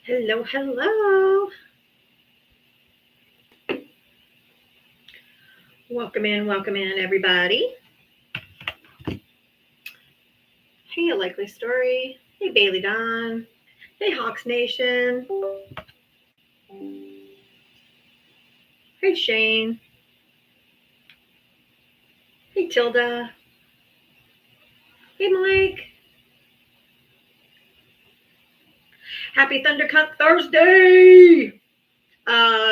Hello, hello. Welcome in, everybody. Hey, A Likely Story. Hey, Bailey Don. Hey, Hawks Nation. Hey, Shane. Hey, Tilda. Hey, Mike. Happy Thundercut Thursday.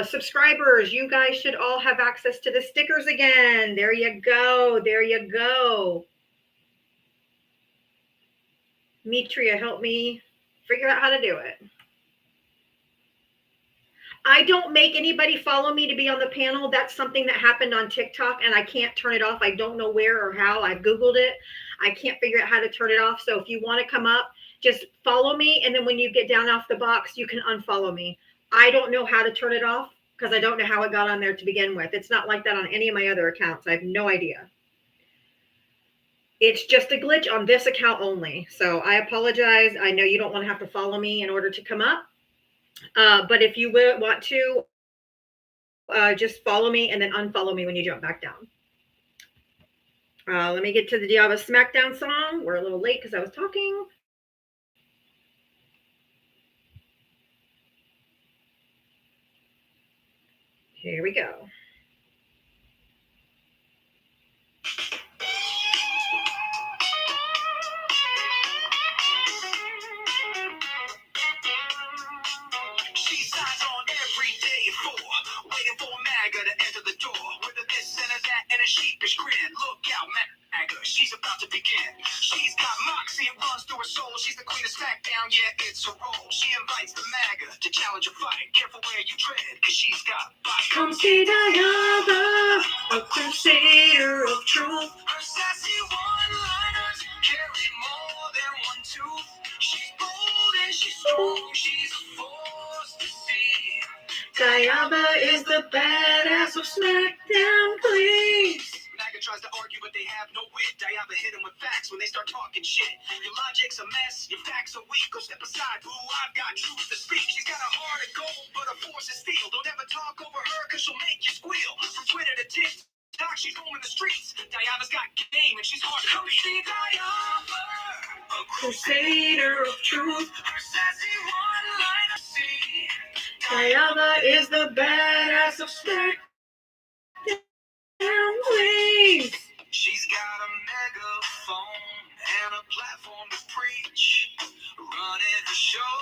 Subscribers, you guys should all have access to the stickers again. There you go. There you go. Mitria, help me figure out how to do it. I don't make anybody follow me to be on the panel. That's something that happened on TikTok and I can't turn it off. I don't know where or how. I've Googled it. I can't figure out how to turn it off. So if you want to come up, just follow me. And then when you get down off the box, you can unfollow me. I don't know how to turn it off because I don't know how it got on there to begin with. It's not like that on any of my other accounts. I have no idea. It's just a glitch on this account only. So I apologize. I know you don't want to have to follow me in order to come up. But if you want to, just follow me and then unfollow me when you jump back down. Let me get to the Diablo Smackdown song. We're a little late because I was talking. Here we go. She signs on every day waiting for MAGA to enter the door. With a this and a that and a sheepish grin. Look out, MAGA, she's about to begin. She's got moxie, it runs through her soul. She's the queen of SmackDown, yeah, it's her role. She invites the MAGA to challenge a fight. Careful where you tread, cause she's got bite. Come see Diana, a crusader of truth. Her sassy one-liners carry more than one tooth. She's bold and she's strong, she's a force to see. Diana is the badass of SmackDown Queens. MAGA tries to argue, but they have no wit. Diana hit them with facts when they start talking shit. Your logic's a mess, your facts are weak. Go step aside, boo, I've got truth to speak. She's got a heart of gold, but her force is steel. Don't ever talk over her, cause she'll make you squeal. From Twitter to TikTok, she's roaming the streets. Diana's got game and she's hard to beat. See Diana, a crusader of truth. Her sassy one-liner, see. Diana is the badass of SmackDown Queens. She's got a megaphone and a platform to preach. Running the show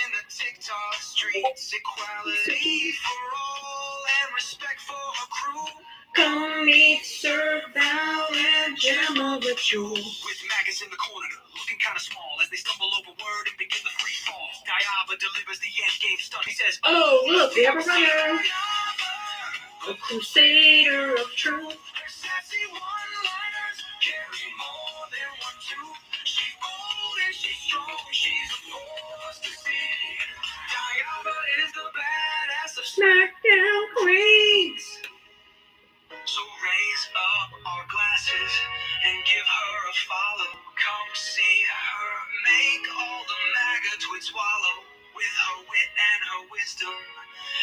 in the TikTok streets. Equality for all and respect for her crew. Come meet Sir Val and Gemma Ritual. With Magus in the corner, looking kind of small as they stumble over word and begin the free fall. Diava delivers the end game stunt. He says, oh, look, we have a runner. A crusader of truth. Her sassy one-liners carry more than one tooth. She's bold and she's strong. She's a force to see. Diana is the badass of SmackDown Queens. So raise up our glasses and give her a follow. Come see her make all the MAGA tweets swallow. With her wit and her wisdom,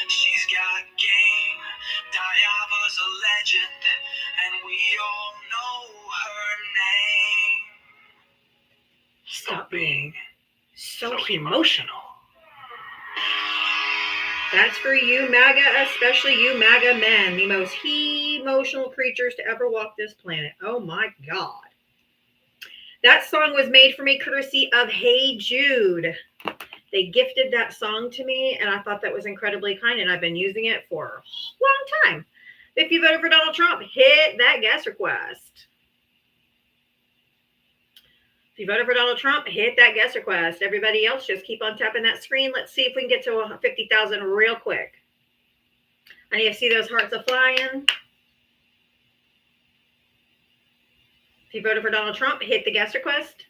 she's got game. Diava's a legend, and we all know her name. Stop being so emotional. That's for you, MAGA, especially you, MAGA men, the most emotional creatures to ever walk this planet. Oh my God. That song was made for me courtesy of Hey Jude. They gifted that song to me, and I thought that was incredibly kind, and I've been using it for a long time. If you voted for Donald Trump, hit that guest request. If you voted for Donald Trump, hit that guest request. Everybody else, just keep on tapping that screen. Let's see if we can get to 50,000 real quick. I need to see those hearts a-flying. If you voted for Donald Trump, hit the guest request.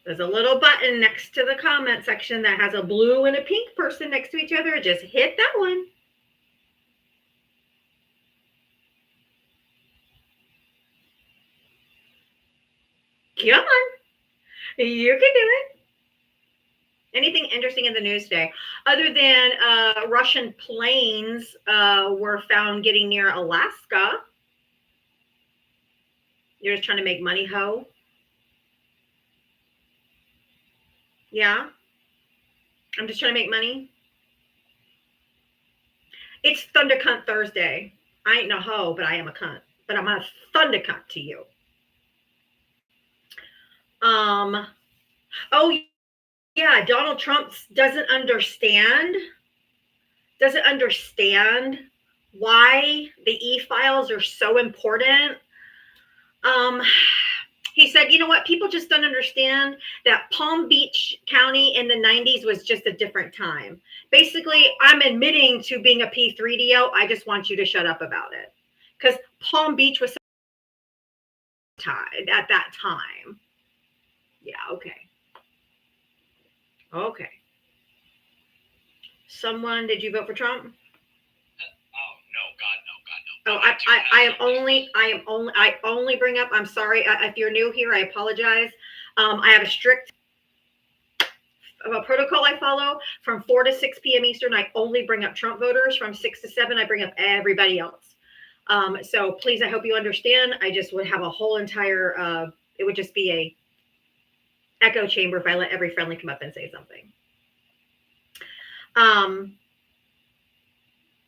There's a little button next to the comment section that has a blue and a pink person next to each other. Just hit that one. Come on. You can do it. Anything interesting in the news today, other than Russian planes were found getting near Alaska? You're just trying to make money, ho? Yeah, I'm just trying to make money. It's Thunder Cunt Thursday. I ain't no hoe, but I am a cunt. But I'm a thunder cunt to you. Um. Oh yeah, Donald Trump doesn't understand why the e-files are so important. Um, he said, you know what? People just don't understand that Palm Beach County in the 90s was just a different time. Basically, I'm admitting to being a P3DO. I just want you to shut up about it. Because Palm Beach was at that time. Yeah, okay. Okay. Someone, did you vote for Trump? Oh no, God, no, God, no. Oh, I only bring up. I'm sorry if you're new here. I apologize. I have a strict protocol I follow from 4 to 6 p.m. Eastern. I only bring up Trump voters. From 6 to 7, I bring up everybody else. So please, I hope you understand. I just would have a whole entire. It would just be a echo chamber if I let every friendly come up and say something.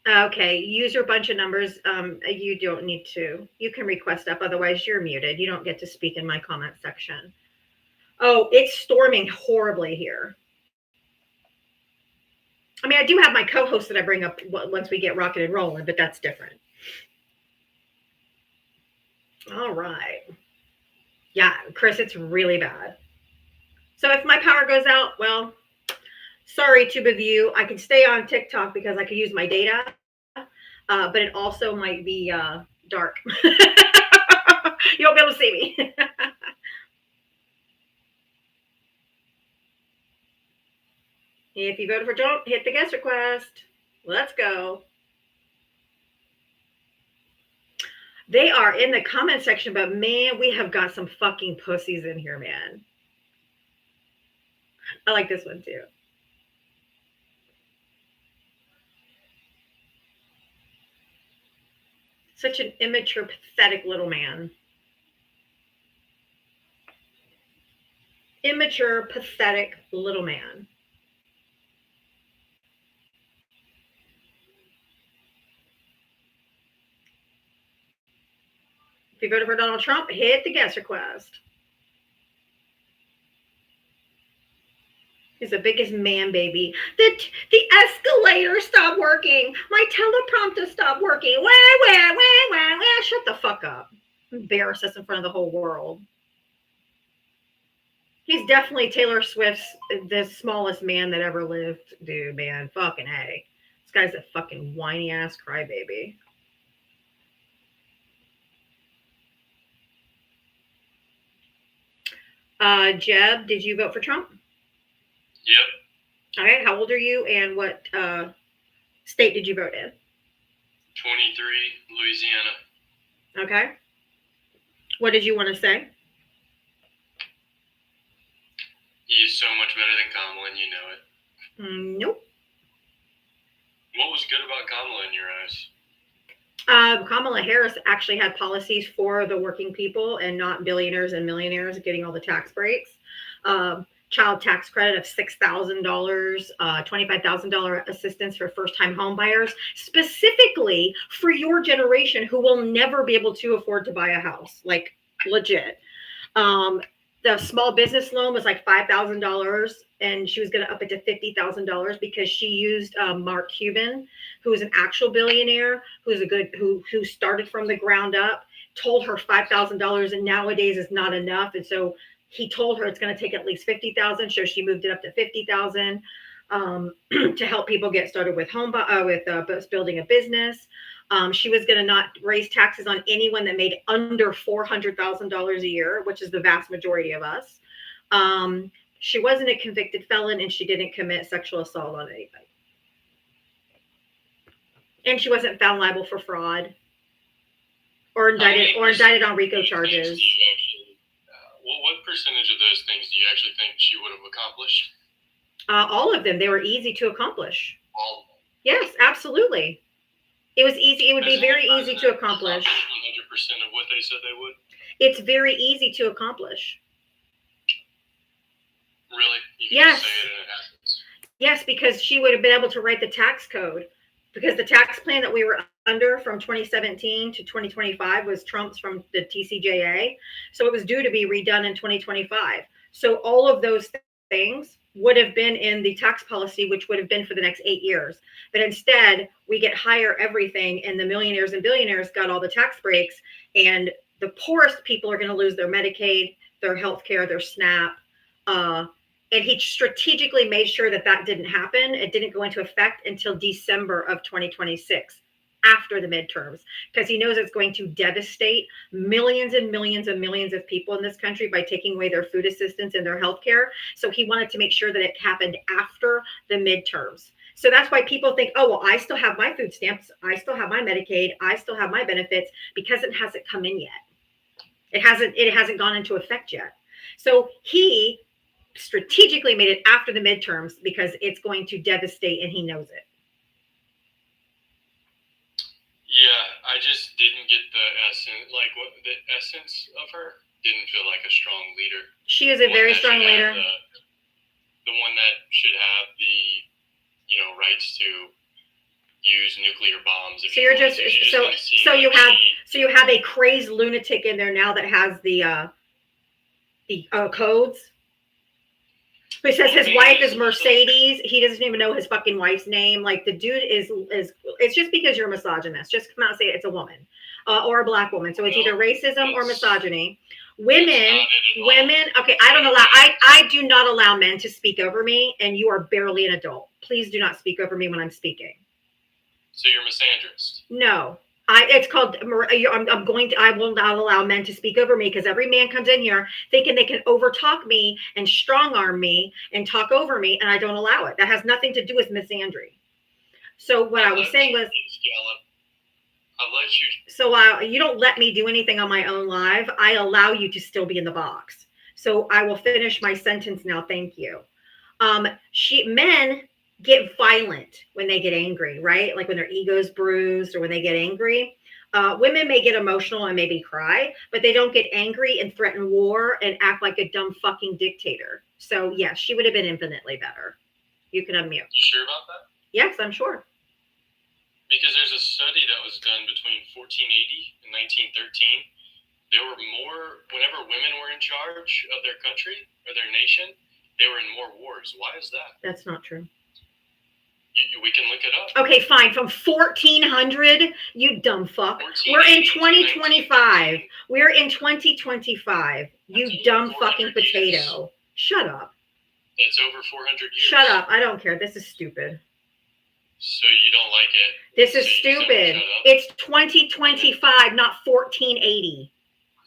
Okay, use your bunch of numbers. You don't need to. You can request up, otherwise you're muted. You don't get to speak in my comment section. Oh, it's storming horribly here. I mean, I do have my co-host that I bring up once we get rocking and rolling, but that's different. All right. Yeah, Chris, it's really bad. So if my power goes out, well, sorry, Tube of You. I can stay on TikTok because I could use my data, but it also might be dark. You won't be able to see me. If you voted for Trump, hit the guest request. Let's go. They are in the comment section, but man, we have got some fucking pussies in here, man. I like this one too. Such an immature, pathetic little man. Immature, pathetic little man. If you voted for Donald Trump, hit the guest request. He's the biggest man baby. The escalator stopped working. My teleprompter stopped working. Wah. Shut the fuck up. Embarrass us in front of the whole world. He's definitely Taylor Swift's the smallest man that ever lived, dude, man. Fucking A. This guy's a fucking whiny ass crybaby. Jeb, did you vote for Trump? Yep. Okay, how old are you and what state did you vote in? 23, Louisiana. Okay. What did you want to say? He's so much better than Kamala, and you know it. Nope. What was good about Kamala in your eyes? Kamala Harris actually had policies for the working people and not billionaires and millionaires getting all the tax breaks. Child tax credit of $6,000, $25,000 assistance for first-time home buyers, specifically for your generation who will never be able to afford to buy a house, like legit. The small business loan was like $5,000, and she was going to up it to $50,000 because she used Mark Cuban, who is an actual billionaire, who started from the ground up, told her $5,000, and nowadays is not enough, and so he told her it's going to take at least $50,000, so she moved it up to $50,000 to help people get started with building a business. She was going to not raise taxes on anyone that made under $400,000 a year, which is the vast majority of us. She wasn't a convicted felon, and she didn't commit sexual assault on anybody. And she wasn't found liable for fraud or indicted on RICO charges. What percentage of those things do you actually think she would have accomplished? All of them. They were easy to accomplish. All of them. Yes, absolutely. It was easy. It would be Has very any easy to president accomplish. accomplished 100% of what they said they would? It's very easy to accomplish. Really? You can Yes. just say it and it happens. Yes, because she would have been able to write the tax code. Because the tax plan that we were under from 2017 to 2025 was Trump's from the TCJA. So it was due to be redone in 2025. So all of those things would have been in the tax policy, which would have been for the next 8 years. But instead, we get higher everything, and the millionaires and billionaires got all the tax breaks, and the poorest people are going to lose their Medicaid, their health care, their SNAP. And he strategically made sure that that didn't happen. It didn't go into effect until December of 2026, after the midterms, because he knows it's going to devastate millions and millions and millions of people in this country by taking away their food assistance and their health care. So he wanted to make sure that it happened after the midterms. So that's why people think, oh, well, I still have my food stamps. I still have my Medicaid. I still have my benefits, because it hasn't come in yet. It hasn't gone into effect yet. So he strategically made it after the midterms because it's going to devastate, and he knows it. Yeah, I just didn't get the essence, the essence of her didn't feel like a strong leader. She is a very strong leader. The one that should have the, rights to use nuclear bombs. So you're just so you have a crazed lunatic in there now that has the codes. Who says his wife is Mercedes? He doesn't even know his fucking wife's name. Like, the dude is. It's just because you're a misogynist. Just come out and say it's a woman, or a black woman. So it's either racism or misogyny. Women. Okay, I don't allow. I do not allow men to speak over me, and you are barely an adult. Please do not speak over me when I'm speaking. So you're misandrist. No. It's called. I will not allow men to speak over me, because every man comes in here thinking they can overtalk me and strong arm me and talk over me, and I don't allow it. That has nothing to do with misandry. So what I was saying was, I'll let you. So you don't let me do anything on my own live. I allow you to still be in the box. So I will finish my sentence now. Thank you. Men get violent when they get angry, right? Like when their ego's bruised or when they get angry. Women may get emotional and maybe cry, but they don't get angry and threaten war and act like a dumb fucking dictator. So yes, she would have been infinitely better. You can unmute. You sure about that? Yes, I'm sure. Because there's a study that was done between 1480 and 1913. There were more, whenever women were in charge of their country or their nation, they were in more wars. Why is that? That's not true. We can look it up. Okay, fine. From 1400, you dumb fuck. We're in 2025. We're in 2025. You dumb fucking potato. Shut up. That's over 400 years. Shut up. I don't care. This is stupid. So you don't like it? This is stupid. It's 2025, not 1480.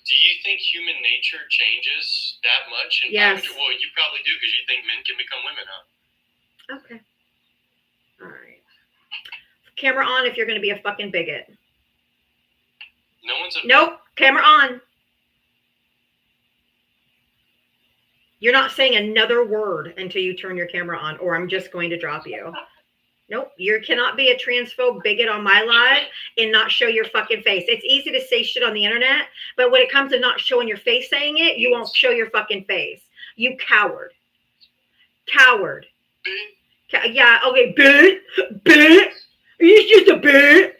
Do you think human nature changes that much? Yes. Well, you probably do, because you think men can become women, huh? Okay. All right. Camera on if you're going to be a fucking bigot. No one's a... Nope. Camera on. You're not saying another word until you turn your camera on, or I'm just going to drop you. Nope. You cannot be a transphobe bigot on my live and not show your fucking face. It's easy to say shit on the internet, but when it comes to not showing your face saying it, you won't show your fucking face. You coward. Coward. Yeah, okay, bit. He's just a bit.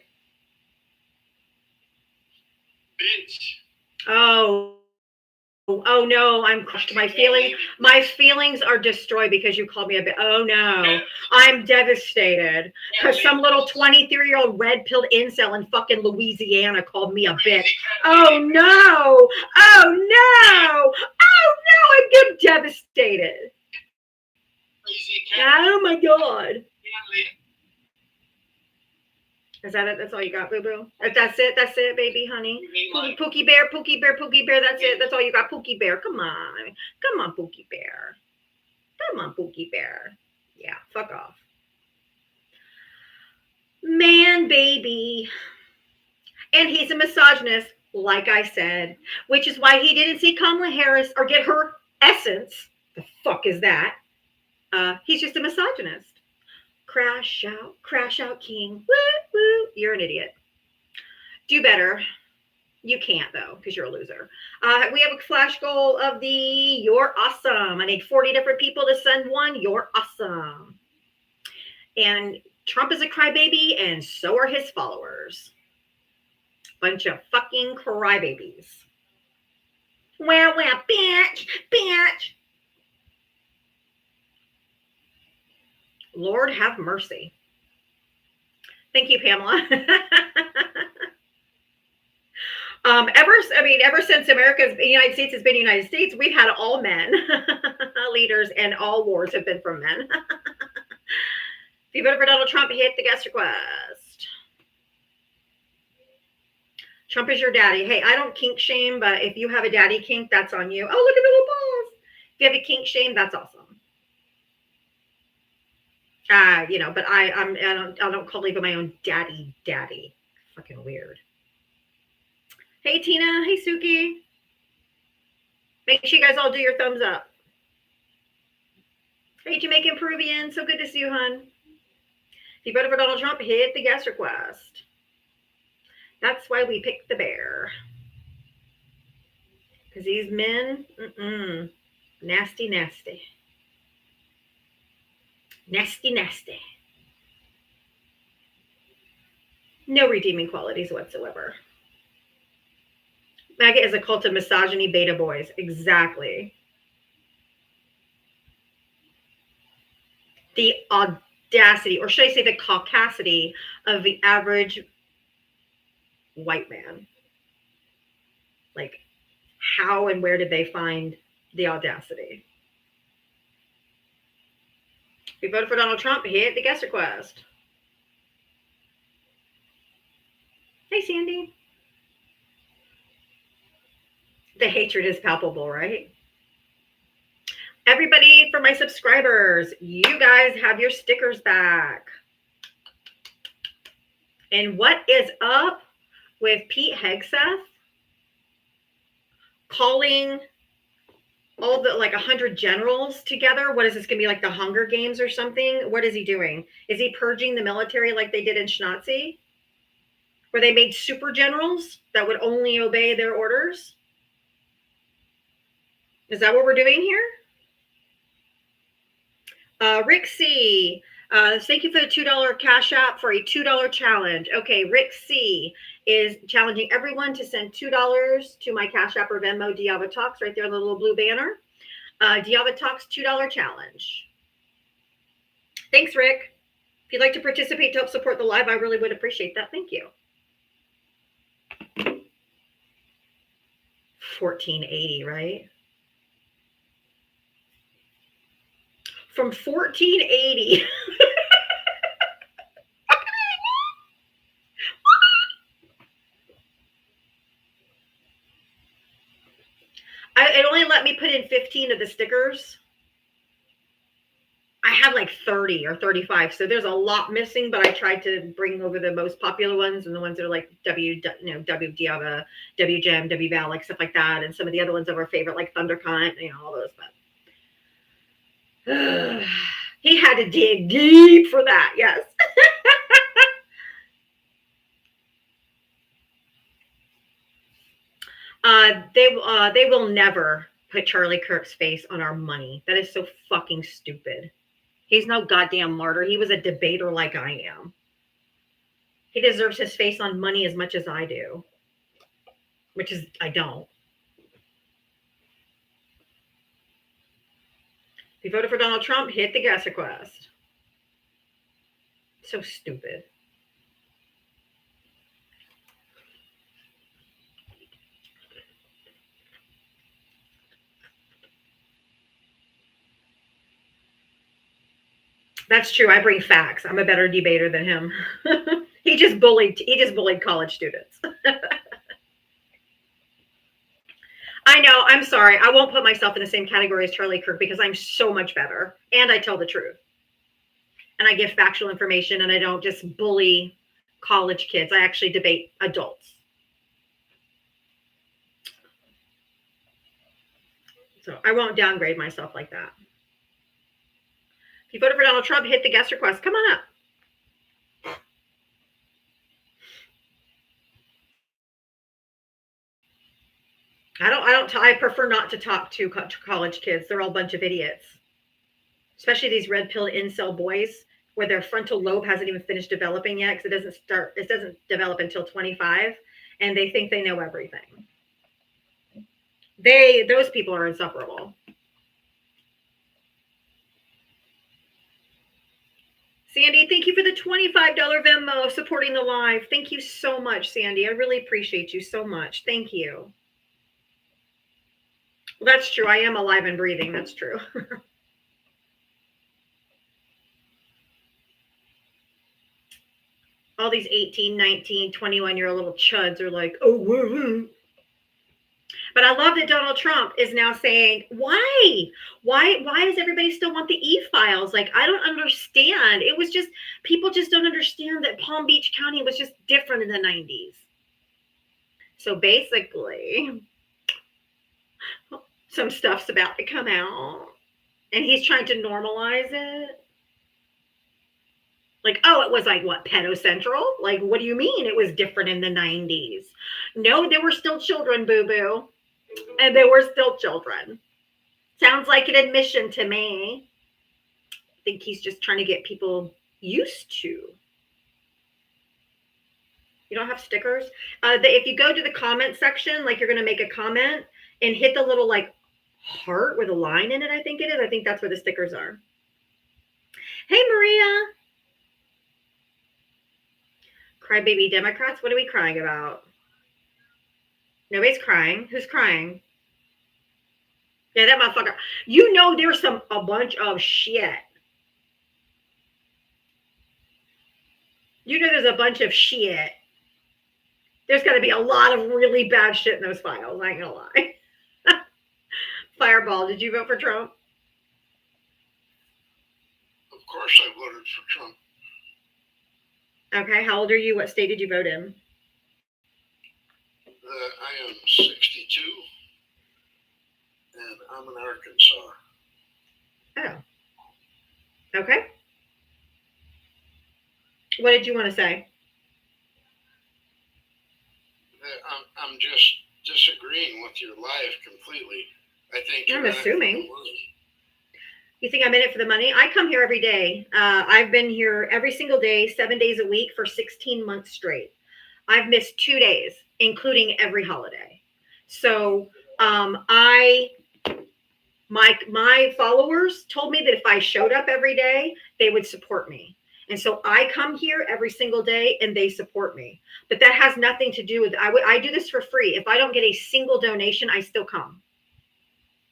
Bitch. Oh no, I'm crushed. My feelings are destroyed because you called me a bit. Oh no, I'm devastated because some little 23-year-old red-pilled incel in fucking Louisiana called me a bitch. Oh no, I'm devastated. Oh my god. Is that it? That's all you got, boo-boo? That's it, baby, honey. Pookie Bear, that's it. That's all you got, Pookie Bear. Come on, Pookie Bear. Yeah, fuck off. Man, baby. And he's a misogynist, like I said, which is why he didn't see Kamala Harris or get her essence. The fuck is that? He's just a misogynist. Crash out, king. Woo, woo. You're an idiot. Do better. You can't, though, because you're a loser. We have a flash goal of the You're Awesome. I need 40 different people to send one. You're awesome. And Trump is a crybaby, and so are his followers. Bunch of fucking crybabies. Well, bitch. Lord have mercy. Thank you, Pamela. Ever since the United States has been the United States, we've had all men leaders, and all wars have been from men. If you voted for Donald Trump, hit the guest request. Trump is your daddy. Hey, I don't kink shame, but if you have a daddy kink, that's on you. Oh, look at the little balls. If you have a kink shame, that's awesome. But I don't call even my own daddy. Fucking weird. Hey, Tina. Hey, Suki. Make sure you guys all do your thumbs up. Hey, Jamaican Peruvian. So good to see you, hun. If you voted for Donald Trump, hit the guest request. That's why we picked the bear. Because these men, nasty. Nasty. No redeeming qualities whatsoever. MAGA is a cult of misogyny beta boys. Exactly. The audacity, or should I say the caucasity, of the average white man. Like, how and where did they find the audacity? If you voted for Donald Trump, hit the guest request. Hey, Sandy. The hatred is palpable, right? Everybody, for my subscribers, you guys have your stickers back. And what is up with Pete Hegseth calling all the 100 generals together? What is this going to be, like the Hunger Games or something? What is he doing? Is he purging the military like they did in Schnatzi, where they made super generals that would only obey their orders? Is that what we're doing here? Rick C. Thank you for the $2 cash app for a $2 challenge. Okay, Rick C. is challenging everyone to send $2 to my cash app or Venmo Diava Talks right there on the little blue banner. Diava Talks $2 challenge. Thanks, Rick. If you'd like to participate to help support the live, I really would appreciate that. Thank you. 1480, right? From 1480. It only let me put in 15 of the stickers. I had like 30 or 35, so there's a lot missing, but I tried to bring over the most popular ones and the ones that are like W Diava, W Gem, W Val, like stuff like that, and some of the other ones of our favorite, like Thundercunt, all those. But he had to dig deep for that. Yes. They will never put Charlie Kirk's face on our money. That is so fucking stupid. He's no goddamn martyr. He was a debater like I am. He deserves his face on money as much as I do, which is I don't. If you voted for Donald Trump, hit the guest request. So stupid. That's true. I bring facts. I'm a better debater than him. He just bullied college students. I know. I'm sorry. I won't put myself in the same category as Charlie Kirk because I'm so much better. And I tell the truth. And I give factual information, and I don't just bully college kids. I actually debate adults. So I won't downgrade myself like that. If you voted for Donald Trump, hit the guest request. Come on up. I prefer not to talk to college kids. They're all a bunch of idiots. Especially these red pill incel boys where their frontal lobe hasn't even finished developing yet because it doesn't develop until 25 and they think they know everything. Those people are insufferable. Sandy, thank you for the $25 Venmo supporting the live. Thank you so much, Sandy. I really appreciate you so much. Thank you. Well, that's true. I am alive and breathing. That's true. All these 18, 19, 21-year-old little chuds are like, oh, woo, woo. But I love that Donald Trump is now saying, why? Why does everybody still want the e-files? Like, I don't understand. It was just, people just don't understand that Palm Beach County was just different in the 90s. So basically, some stuff's about to come out. And he's trying to normalize it. Like, oh, it was like, what, Pedo Central? Like, what do you mean it was different in the 90s? No, there were still children, boo-boo. And they were still children. Sounds like an admission to me. I think he's just trying to get people used to. You don't have stickers? If you go to the comment section, like you're going to make a comment and hit the little like heart with a line in it, I think it is. I think that's where the stickers are. Hey, Maria. Crybaby Democrats, what are we crying about? Nobody's crying. Who's crying? Yeah, that motherfucker. You know there's a bunch of shit. You know there's a bunch of shit. There's got to be a lot of really bad shit in those files. I ain't gonna lie. Fireball, did you vote for Trump? Of course I voted for Trump. Okay, how old are you? What state did you vote in? I am 62, and I'm in Arkansas. Oh. Okay. What did you want to say? I'm just disagreeing with your live completely. I think I'm assuming. You think I'm in it for the money? I come here every day. I've been here every single day, 7 days a week for 16 months straight. I've missed 2 days, including every holiday. So my followers told me that if I showed up every day, they would support me. And so I come here every single day and they support me. But that has nothing to do with, I do this for free. If I don't get a single donation, I still come.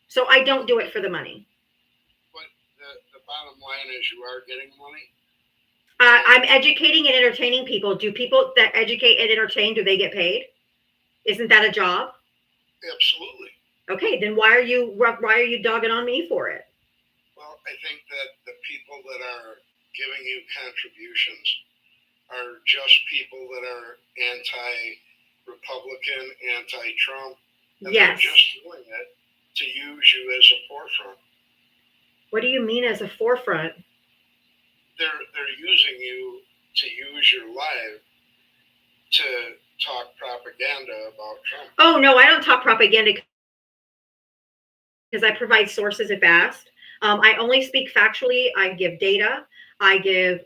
So I don't do it for the money. But the bottom line is you are getting money? I'm educating and entertaining people. Do people that educate and entertain, do they get paid? Isn't that a job? Absolutely. Okay, then why are you dogging on me for it? Well, I think that the people that are giving you contributions are just people that are anti-Republican, anti-Trump. And Yes. They're just doing it to use you as a forefront. What do you mean as a forefront? They're using you to use your live to talk propaganda about Trump. Oh, no, I don't talk propaganda because I provide sources if asked. I only speak factually. I give data. I give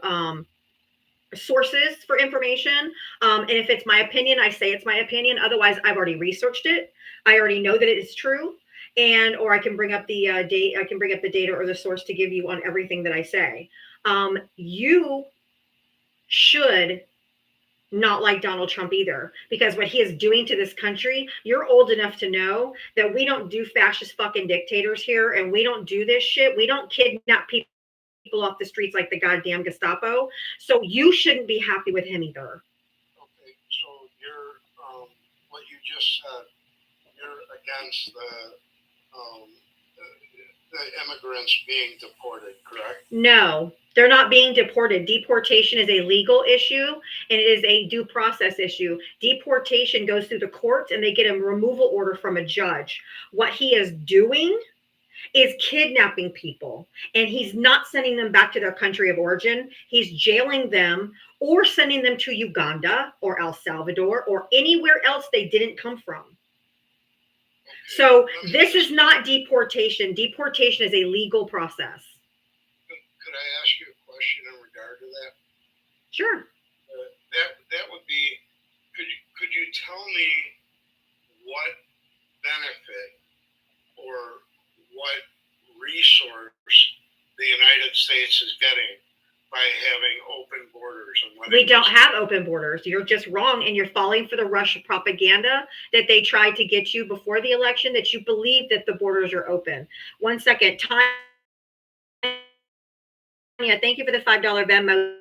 sources for information. And if it's my opinion, I say it's my opinion. Otherwise, I've already researched it. I already know that it is true. Or I can bring up the data. I can bring up the data or the source to give you on everything that I say. You should not like Donald Trump either, because what he is doing to this country, you're old enough to know that we don't do fascist fucking dictators here, and we don't do this shit. We don't kidnap people off the streets like the goddamn Gestapo. So you shouldn't be happy with him either. Okay, so you're what you just said, you're against the immigrants being deported, correct? No, they're not being deported. Deportation is a legal issue and it is a due process issue. Deportation goes through the courts and they get a removal order from a judge. What he is doing is kidnapping people, and he's not sending them back to their country of origin. He's jailing them or sending them to Uganda or El Salvador or anywhere else they didn't come from. So this is not deportation. Deportation is a legal process. Could I ask you a question in regard to that? Sure. That would be, could you tell me what benefit or what resource the United States is getting by having open borders? And We don't have open borders. You're just wrong, and you're falling for the Russia propaganda that they tried to get you before the election, that you believe that the borders are open. 1 second. Tanya, thank you for the $5 Venmo.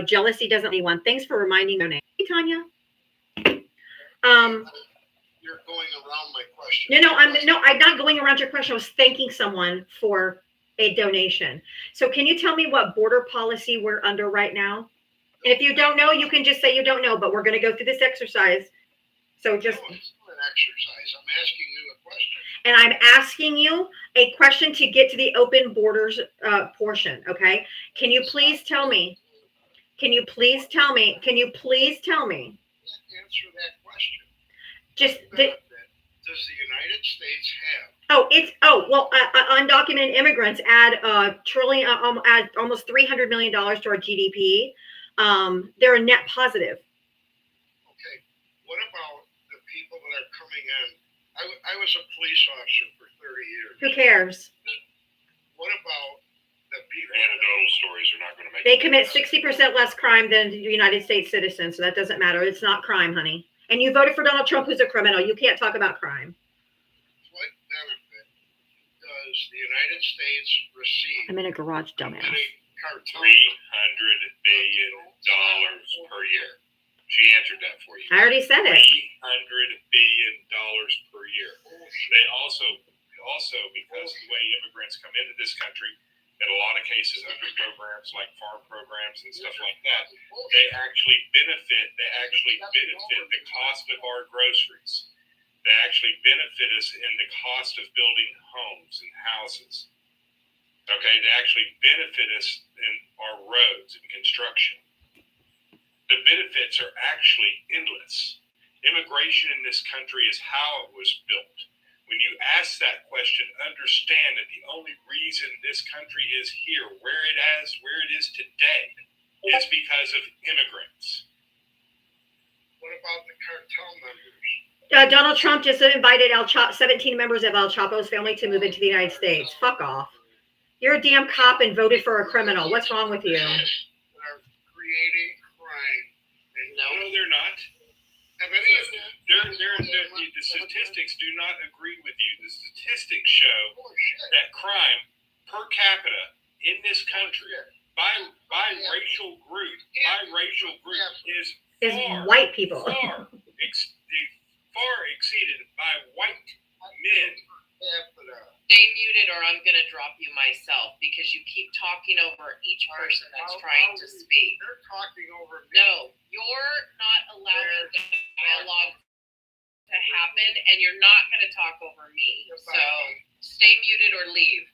Jealousy doesn't need one. Thanks for reminding me. Hey, Tanya. You're going around my question. I'm not going around your question. I was thanking someone for a donation. So can you tell me what border policy we're under right now? And if you don't know, you can just say you don't know, but we're going to go through this exercise. So just. No, it's not an exercise. I'm asking you a question. And I'm asking you a question to get to the open borders portion. Okay. Can you please tell me? Can you please tell me? Answer that question. Just Benefit does the United States have? Undocumented immigrants add add almost $300 million to our GDP. They're a net positive. Okay. What about the people that are coming in? I was a police officer for 30 years. Who cares? What about the people? Anecdotal stories are not going to make. They commit 60% less crime than the United States citizens, so that doesn't matter. It's not crime, honey. And you voted for Donald Trump, who's a criminal. You can't talk about crime. What benefit does the United States receive? I'm in a garage, dumbass. $300 billion per year. She answered that for you. I already said it. $300 billion per year. They also, because the way immigrants come into this country, in a lot of cases under programs like farm programs and stuff like that, they actually benefit the cost of our groceries. They actually benefit us in the cost of building homes and houses. Okay, they actually benefit us in our roads and construction. The benefits are actually endless. Immigration in this country is how it was built. When you ask that question, understand that the only reason this country is here, where it is today, is because of immigrants. What about the cartel members? Donald Trump just invited 17 members of El Chapo's family to move into the United States. Fuck off. You're a damn cop and voted for a criminal. What's wrong with you? That are creating crime. No, they're not. Have any of them? The statistics do not agree with you. The statistics show that crime per capita in this country by racial group Is white people. far exceeded by white men. Stay muted or I'm going to drop you myself because you keep talking over each person that's trying to speak. They're talking over me. No, you're not allowing the dialogue to happen and you're not going to talk over me. So stay muted or leave.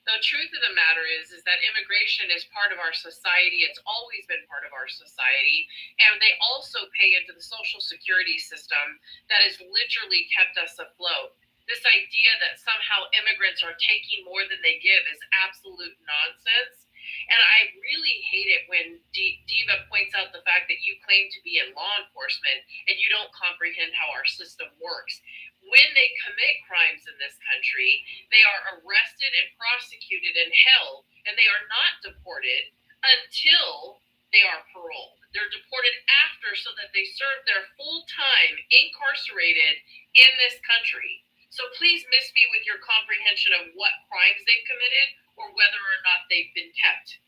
The truth of the matter is that immigration is part of our society. It's always been part of our society. And they also pay into the social security system that has literally kept us afloat. This idea that somehow immigrants are taking more than they give is absolute nonsense. And I really hate it when Diva points out the fact that you claim to be in law enforcement and you don't comprehend how our system works. When they commit crimes in this country, they are arrested and prosecuted and held, and they are not deported until they are paroled. They're deported after so that they serve their full time incarcerated in this country. So please miss me with your comprehension of what crimes they've committed or whether or not they've been kept.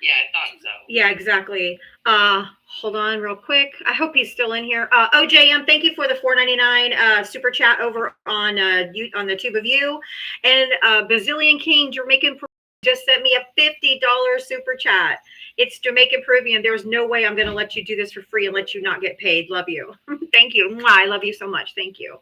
Yeah, I thought so. Yeah, exactly. Hold on real quick. I hope he's still in here. OJM, thank you for the $4.99 super chat over on the Tube of You. And Bazillion King Jamaican just sent me a $50 super chat. It's Jamaican Peruvian. There's no way I'm going to let you do this for free and let you not get paid. Love you. Thank you. Mwah, I love you so much. Thank you.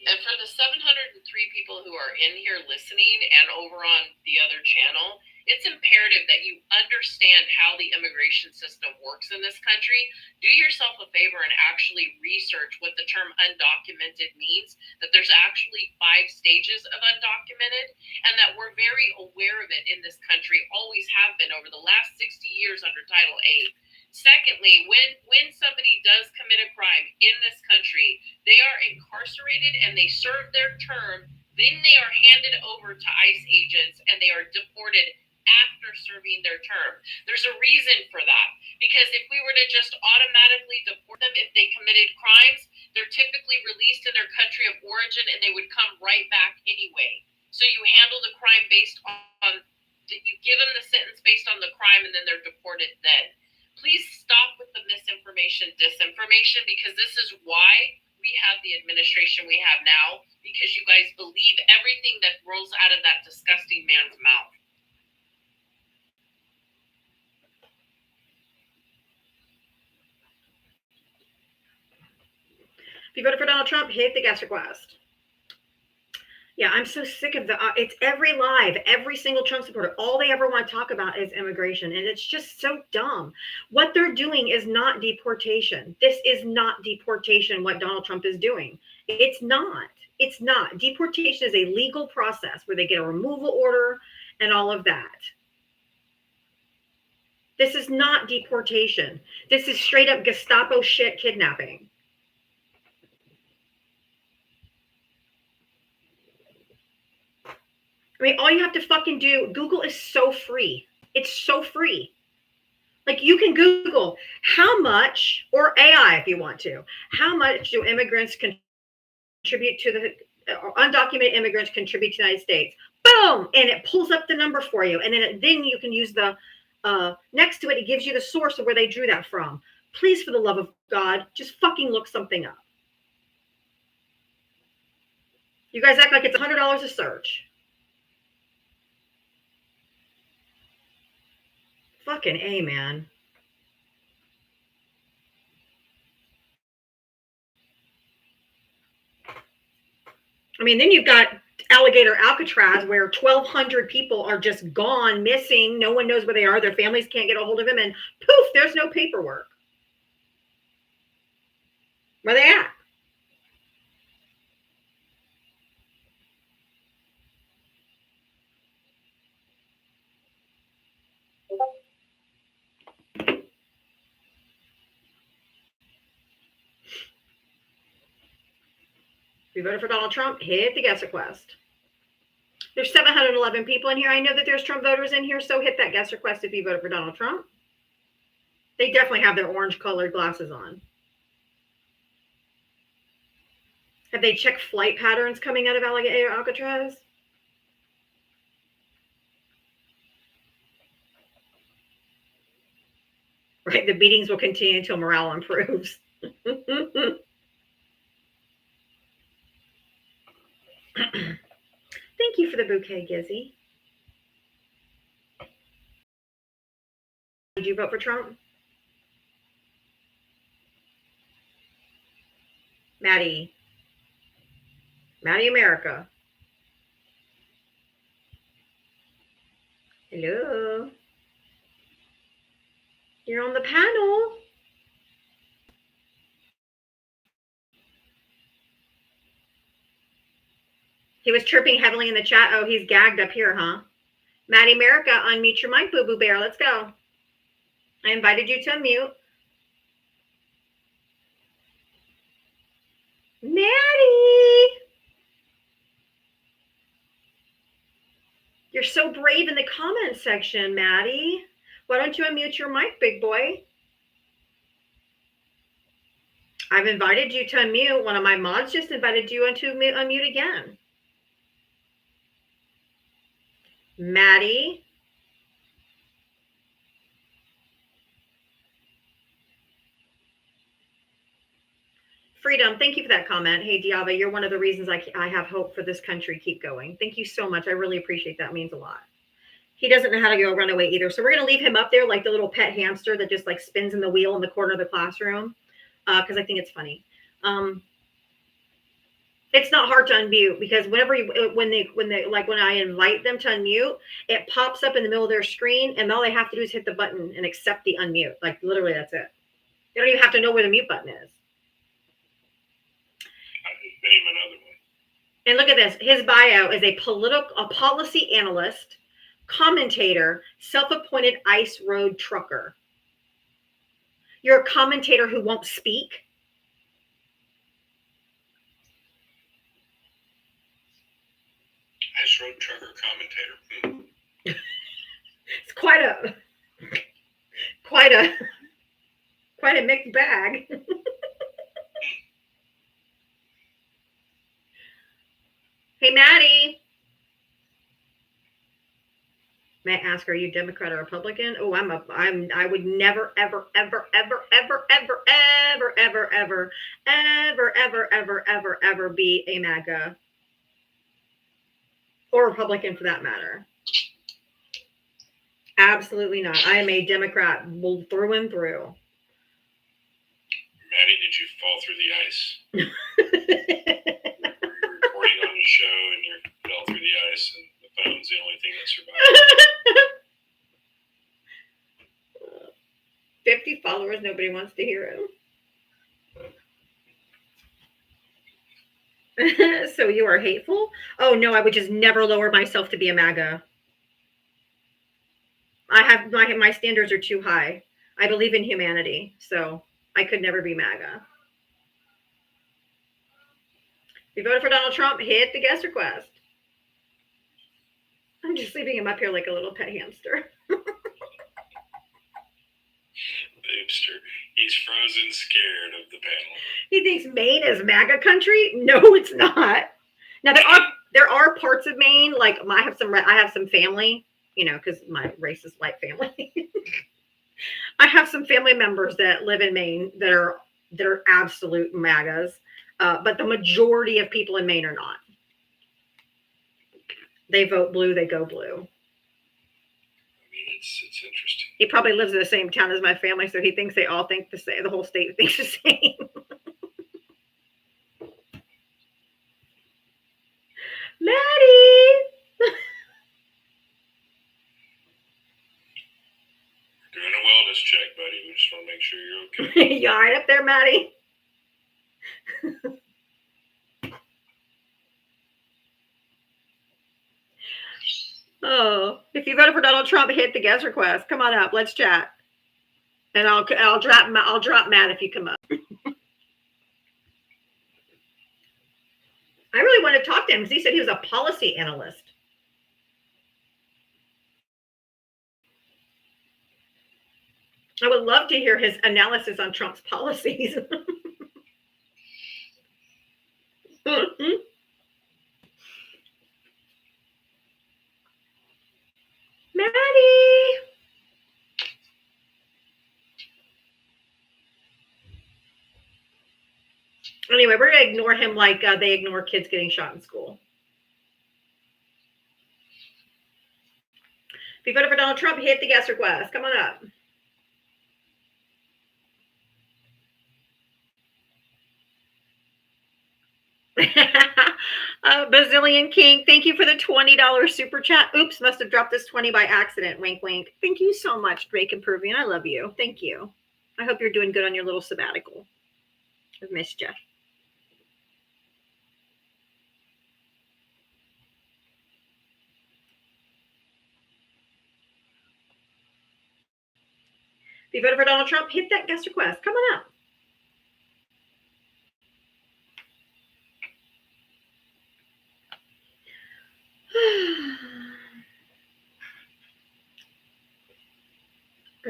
And for the 703 people who are in here listening and over on the other channel, it's imperative that you understand how the immigration system works in this country. Do yourself a favor and actually research what the term undocumented means, that there's actually 5 stages of undocumented, and that we're very aware of it in this country, always have been over the last 60 years under Title VIII. Secondly, when somebody does commit a crime in this country, they are incarcerated and they serve their term, then they are handed over to ICE agents and they are deported after serving their term. There's a reason for that, because if we were to just automatically deport them if they committed crimes, they're typically released to their country of origin and they would come right back anyway. So you handle the crime based on, you give them the sentence based on the crime and then they're deported then. Please stop with the misinformation, disinformation, because this is why we have the administration we have now, because you guys believe everything that rolls out of that disgusting man's mouth. If you voted for Donald Trump, hit the guest request. Yeah, I'm so sick of it's every live, every single Trump supporter. All they ever want to talk about is immigration. And it's just so dumb. What they're doing is not deportation. This is not deportation, what Donald Trump is doing. It's not. It's not. Deportation is a legal process where they get a removal order and all of that. This is not deportation. This is straight up Gestapo shit kidnapping. I mean, all you have to fucking do, Google is so free. It's so free. Like, you can Google how much, or AI if you want to, how much do immigrants contribute to the, undocumented immigrants contribute to the United States? Boom! And it pulls up the number for you. And then you can use the, next to it, it gives you the source of where they drew that from. Please, for the love of God, just fucking look something up. You guys act like it's $100 a search. Fucking A, man. I mean, then you've got Alligator Alcatraz, where 1,200 people are just gone, missing. No one knows where they are. Their families can't get a hold of them. And poof, there's no paperwork. Where they at? If you voted for Donald Trump, hit the guest request. There's 711 people in here. I know that there's Trump voters in here, so hit that guest request if you voted for Donald Trump. They definitely have their orange-colored glasses on. Have they checked flight patterns coming out of Alligator Alcatraz? Right, the beatings will continue until morale improves. Thank you for the bouquet, Gizzy. Did you vote for Trump? Maddie America. Hello. You're on the panel. He was chirping heavily in the chat. Oh, he's gagged up here, huh? Maddie America, unmute your mic, Boo-Boo Bear. Let's go. I invited you to unmute. Maddie! You're so brave in the comment section, Maddie. Why don't you unmute your mic, big boy? I've invited you to unmute. One of my mods just invited you to unmute again. Maddie. Freedom, thank you for that comment. Hey, Diava, you're one of the reasons I have hope for this country. Keep going. Thank you so much. I really appreciate that. It means a lot. He doesn't know how to go run away either. So we're going to leave him up there like the little pet hamster that just like spins in the wheel in the corner of the classroom because I think it's funny. It's not hard to unmute because whenever when I invite them to unmute, it pops up in the middle of their screen, and all they have to do is hit the button and accept the unmute. Like literally, that's it. They don't even have to know where the mute button is. Name another one. And look at this. His bio is a policy analyst, commentator, self-appointed ICE road trucker. You're a commentator who won't speak. ICE road trucker commentator. It's quite a mixed bag. Hey, Maddie. May I ask, are you Democrat or Republican? Oh, I would never, ever, ever, ever, ever, ever, ever, ever, ever, ever, ever, ever, ever, ever be a MAGA or Republican for that matter. Absolutely not. I am a Democrat through and through. Maddie, did you fall through the ice? You're recording on the show and you fell through the ice and the phone's the only thing that survived. 50 followers, nobody wants to hear him. So you are hateful? Oh no, I would just never lower myself to be a MAGA. I have my standards are too high. I believe in humanity, so I could never be MAGA. If you voted for Donald Trump, hit the guest request. I'm just leaving him up here like a little pet hamster. Hamster. He's frozen scared of the panel. He thinks Maine is MAGA country? No, it's not. Now there are parts of Maine, like I have some family, you know, because my racist white family. I have some family members that live in Maine that are absolute MAGAs, but the majority of people in Maine are not. They vote blue, they go blue. I mean, it's interesting. He probably lives in the same town as my family, so he thinks they all think the same. The whole state thinks the same. Maddie! Doing a wellness check, buddy. We just want to make sure you're okay. You all right up there, Maddie? Oh, if you voted for Donald Trump, hit the guest request. Come on up, let's chat. And I'll drop Matt if you come up. I really want to talk to him because he said he was a policy analyst. I would love to hear his analysis on Trump's policies. Maddie. Anyway, we're going to ignore him like they ignore kids getting shot in school. If you voted for Donald Trump, hit the guest request. Come on up. Bazillion King, thank you for the $20 super chat. Oops, must have dropped this 20 by accident. Wink, wink. Thank you so much, Drake and Peruvian. I love you. Thank you. I hope you're doing good on your little sabbatical. I've missed you. If you voted for Donald Trump, hit that guest request. Come on up.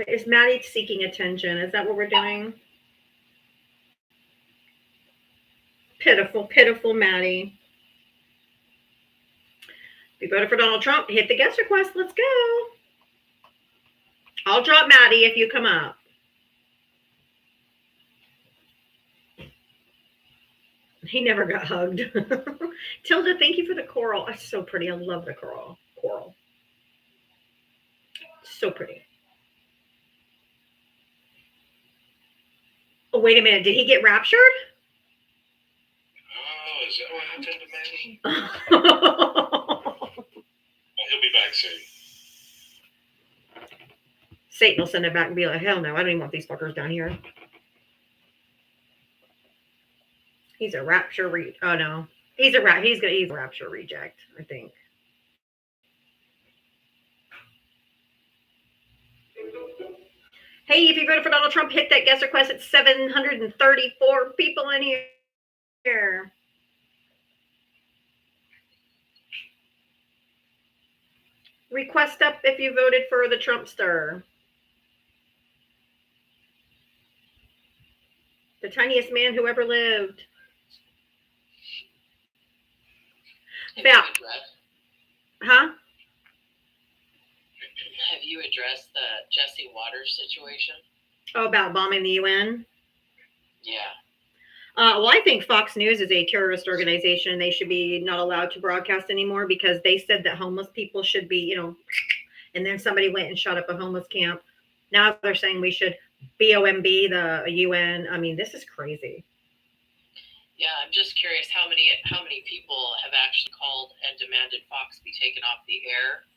Is Maddie seeking attention? Is that what we're doing? Pitiful, pitiful Maddie. If you voted for Donald Trump, hit the guest request. Let's go. I'll drop Maddie if you come up. He never got hugged. Tilda, thank you for the coral. It's so pretty. I love the coral. So pretty. Oh, wait a minute. Did he get raptured? Oh, is that what happened? Well, he'll be back soon. Satan will send it back and be like, hell no, I don't even want these fuckers down here. He's a rapture oh no. He's a rapture reject, I think. Hey, if you voted for Donald Trump, hit that guest request. It's 734 people in here. Request up if you voted for the Trumpster. The tiniest man who ever lived. Val. Huh? Have you addressed the Jesse Waters situation? Oh, about bombing the UN? Yeah. Well, I think Fox News is a terrorist organization. They should be not allowed to broadcast anymore because they said that homeless people should be, and then somebody went and shot up a homeless camp. Now they're saying we should BOMB the UN. I mean, this is crazy. Yeah, I'm just curious how many people have actually called and demanded Fox be taken off the air,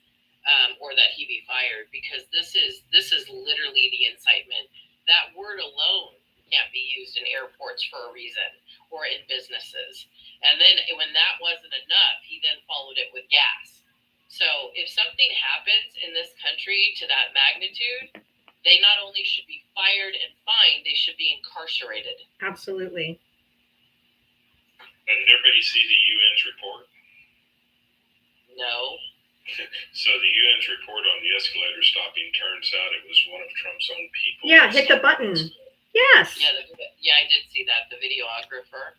or that he be fired, because this is literally the incitement. That word alone can't be used in airports for a reason, or in businesses. And then when that wasn't enough, he then followed it with gas. So if something happens in this country to that magnitude, they not only should be fired and fined, they should be incarcerated. Absolutely. Did everybody see the UN's report? No. So the UN's report on the escalator stopping, turns out it was one of Trump's own people. Yeah, hit the button. Yes. Yeah, I did see that, the videographer.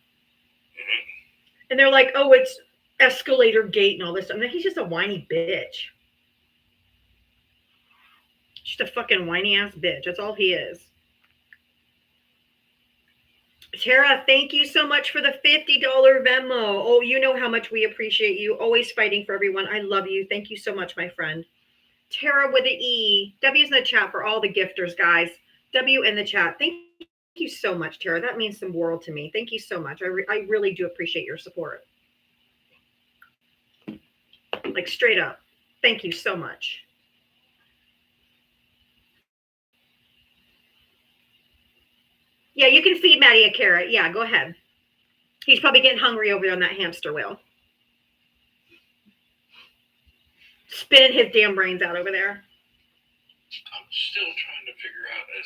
Mm-hmm. And they're like, oh, it's escalator gate and all this stuff. I mean, he's just a whiny bitch. Just a fucking whiny ass bitch. That's all he is. Tara, thank you so much for the $50 Venmo. Oh, you know how much we appreciate you. Always fighting for everyone. I love you. Thank you so much, my friend. Tara with an E. W's in the chat for all the gifters, guys. W in the chat. Thank you so much, Tara. That means some world to me. Thank you so much. I really do appreciate your support. Like, straight up. Thank you so much. Yeah, you can feed Maddie a carrot. Yeah, go ahead. He's probably getting hungry over there on that hamster wheel. Spinning his damn brains out over there. I'm still trying to figure out a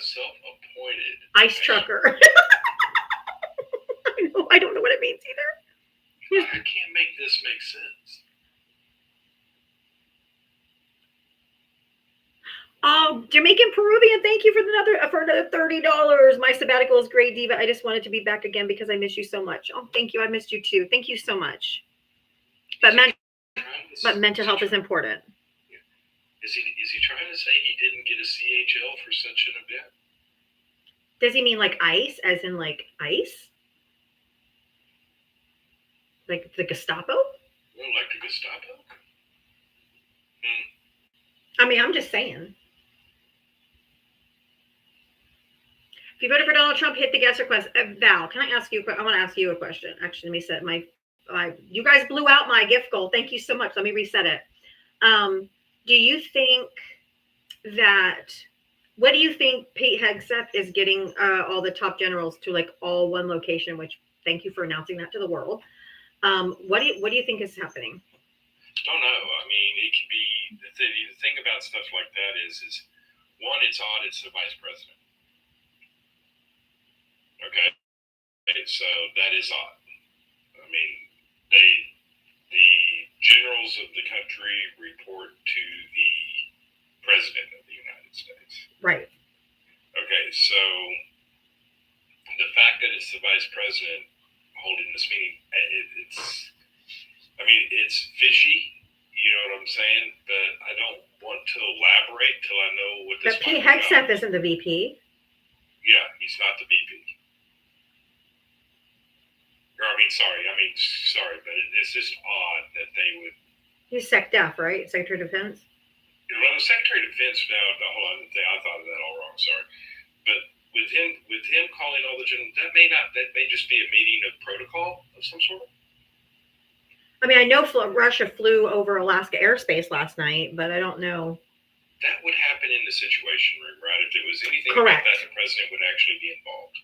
self-appointed ice trucker. I don't know what it means either. I can't make this make sense. Oh, Jamaican Peruvian, thank you for another $30. My sabbatical is great, Diva. I just wanted to be back again because I miss you so much. Oh, thank you. I missed you too. Thank you so much. But mental health is important. Is he trying to say he didn't get a CHL for such an event? Does he mean like ice, as in like ice? Like the Gestapo? Well, like the Gestapo? I mean, I'm just saying. If you voted for Donald Trump, hit the guest request. Val, can I ask you? I want to ask you a question. Actually, let me set you guys blew out my gift goal. Thank you so much. Let me reset it. Do you think what do you think Pete Hegseth is getting all the top generals to like all one location? Which, thank you for announcing that to the world. What do you think is happening? Don't know. I mean, it could be the thing about stuff like that is one, it's odd. It's the vice president. Okay, so that is odd. I mean, the generals of the country report to the president of the United States. Right. Okay, so the fact that it's the vice president holding this meeting, it's fishy. You know what I'm saying? But I don't want to elaborate till I know what this. But Pete Hegseth isn't the VP. Yeah, he's not the VP. Sorry, but it's just odd that they would. He's SecDef, right? Secretary of Defense. Well, the Secretary of Defense. Hold on, I thought of that all wrong. Sorry, but with him calling all the generals, that may just be a meeting of protocol of some sort. I mean, I know Russia flew over Alaska airspace last night, but I don't know. That would happen in the situation room, right? If there was anything Correct. about that, the president would actually be involved.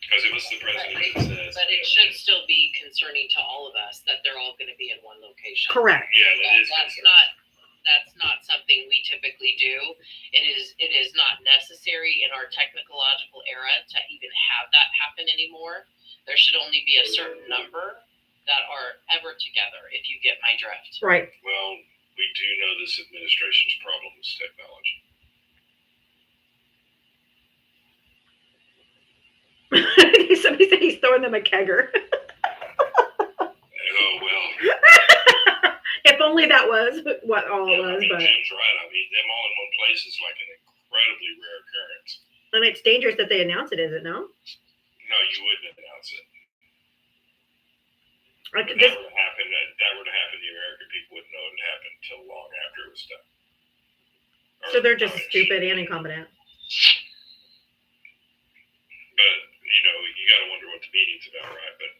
Because it was the president that says. But it should still be concerning to all of us that they're all going to be in one location. Correct. Yeah, that is That's concerning. that's not something we typically do. It is not necessary in our technological era to even have that happen anymore. There should only be a certain number that are ever together, if you get my drift. Right. Well, we do know this administration's problem is technology. Somebody said he's throwing them a kegger. Oh, well. If only that was what all it was, but Jim's right. I mean, them all in one place is like an incredibly rare occurrence. and it's dangerous that they announce it, is it no? No, you wouldn't announce it. Like If this, that were to happen, the American people wouldn't know it happened until long after it was done. so they're just stupid and incompetent. But you know, you got to wonder what the meeting's about, right? But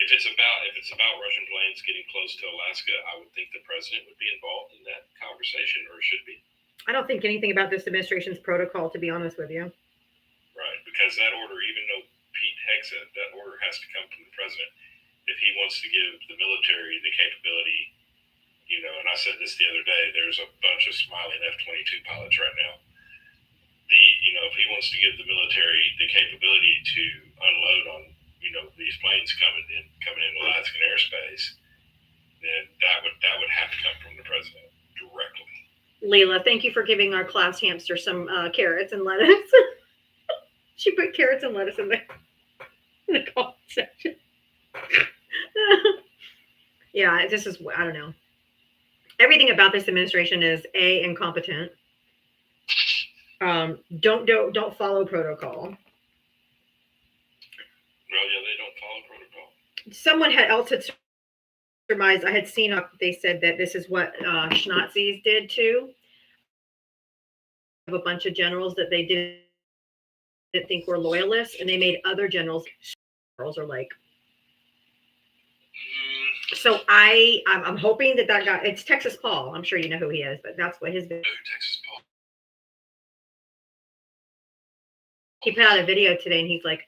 if it's about Russian planes getting close to Alaska, I would think the president would be involved in that conversation, or should be, I don't think anything about this administration's protocol, to be honest with you. right? Because that order, even though Pete Hegseth, that order has to come from the president. If he wants to give the military the capability, you know, and I said this the other day, there's a bunch of smiling F-22 pilots right now. If he wants to give the military the capability to unload on, you know, these planes coming in Alaskan airspace, then that would have to come from the president directly. Leila, thank you for giving our class hamster some carrots and lettuce. She put carrots and lettuce in the comment section. Yeah, this is, I don't know. Everything about this administration is incompetent. Don't follow protocol. Well, yeah, they don't follow protocol. Someone else had surmised. I had seen they said that this is what Schnazis did too. Of a bunch of generals that they didn't think were loyalists, and they made other generals are like. So I'm hoping that guy, it's Texas Paul. I'm sure you know who he is, but that's what his. Texas Paul. He put out a video today, and he's like,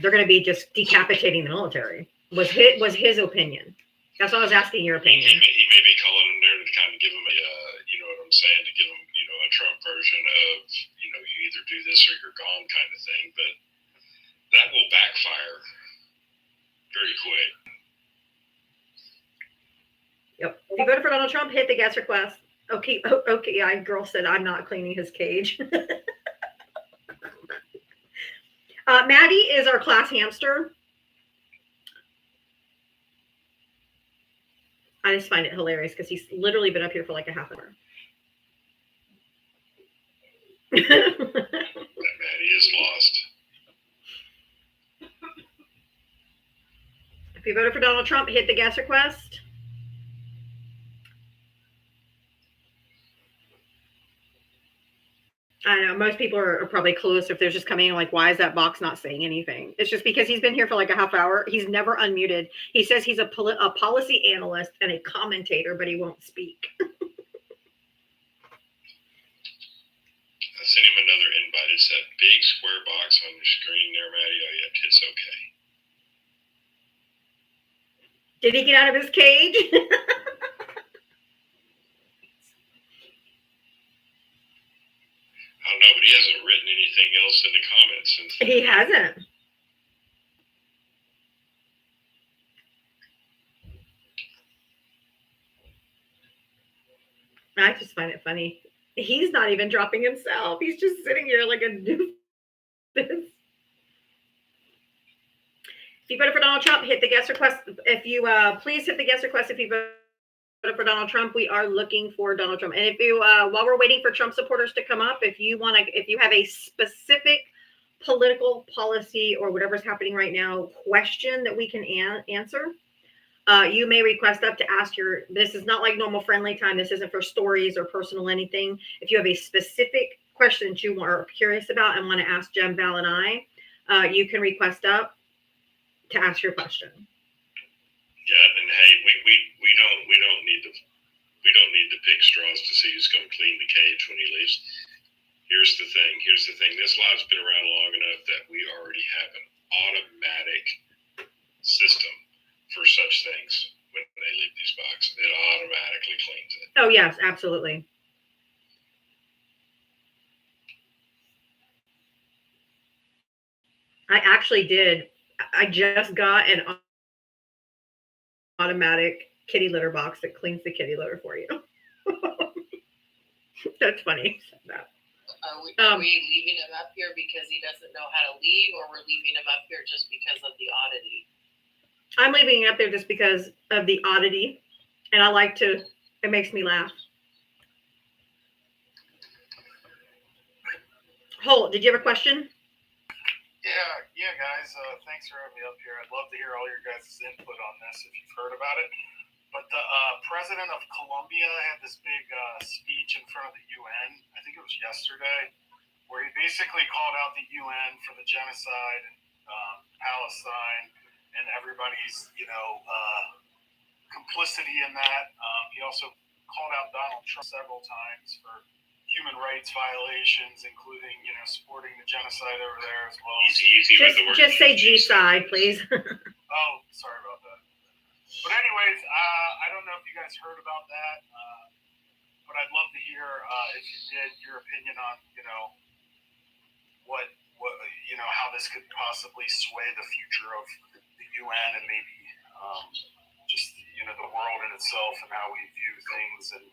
they're going to be just decapitating the military. Was his opinion? That's what I was asking your opinion. He may be calling them there to kind of give them a, you know what I'm saying, to give them, you know, a Trump version of, you know, you either do this or you're gone kind of thing. But that will backfire very quick. Yep. If you voted for Donald Trump, hit the guest request. Okay. Yeah, girl said I'm not cleaning his cage. Maddie is our class hamster. I just find it hilarious because he's literally been up here for like a half hour. That Maddie is lost. If you voted for Donald Trump, hit the guest request. I know most people are probably clueless if they're just coming in like, why is that box not saying anything? It's just because he's been here for like a half hour. He's never unmuted. He says he's a policy analyst and a commentator, but he won't speak. I sent him another invite. It's that big square box on your screen there, Maddie. Oh, yeah, it's okay. Did he get out of his cage? I don't know, but he hasn't written anything else in the comments since. He hasn't. I just find it funny. He's not even dropping himself. He's just sitting here like a doofus. If you voted for Donald Trump, hit the guest request. If you please hit the guest request. If you voted for Donald Trump, we are looking for Donald Trump. And if you, while we're waiting for Trump supporters to come up, if you have a specific political policy or whatever's happening right now question that we can answer, you may request up to ask this is not like normal friendly time. This isn't for stories or personal anything. If you have a specific question that you are curious about and want to ask Jem, Val, and I, you can request up to ask your question. Yeah, and hey, we don't need to pick straws to see who's going to clean the cage when he leaves. Here's the thing. This law's been around long enough that we already have an automatic system for such things. When they leave these boxes, it automatically cleans it. Oh yes, absolutely. I actually did. I just got an automatic kitty litter box that cleans the kitty litter for you. That's funny. That. Are we leaving him up here because he doesn't know how to leave, or we're leaving him up here just because of the oddity? I'm leaving it up there just because of the oddity, and I like to. It makes me laugh. Holt, did you have a question? Yeah, guys. Thanks for having me up here. I'd love to hear all your guys' input on this if you've heard about it. But the president of Colombia had this big speech in front of the UN. I think it was yesterday, where he basically called out the UN for the genocide in Palestine and everybody's, complicity in that. He also called out Donald Trump several times for human rights violations, including, supporting the genocide over there as well. Easy with the word. Just say G-side, please. Oh, sorry about that. But anyways, I don't know if you guys heard about that, but I'd love to hear, if you did, your opinion on, what how this could possibly sway the future of the UN and maybe just, the world in itself and how we view things and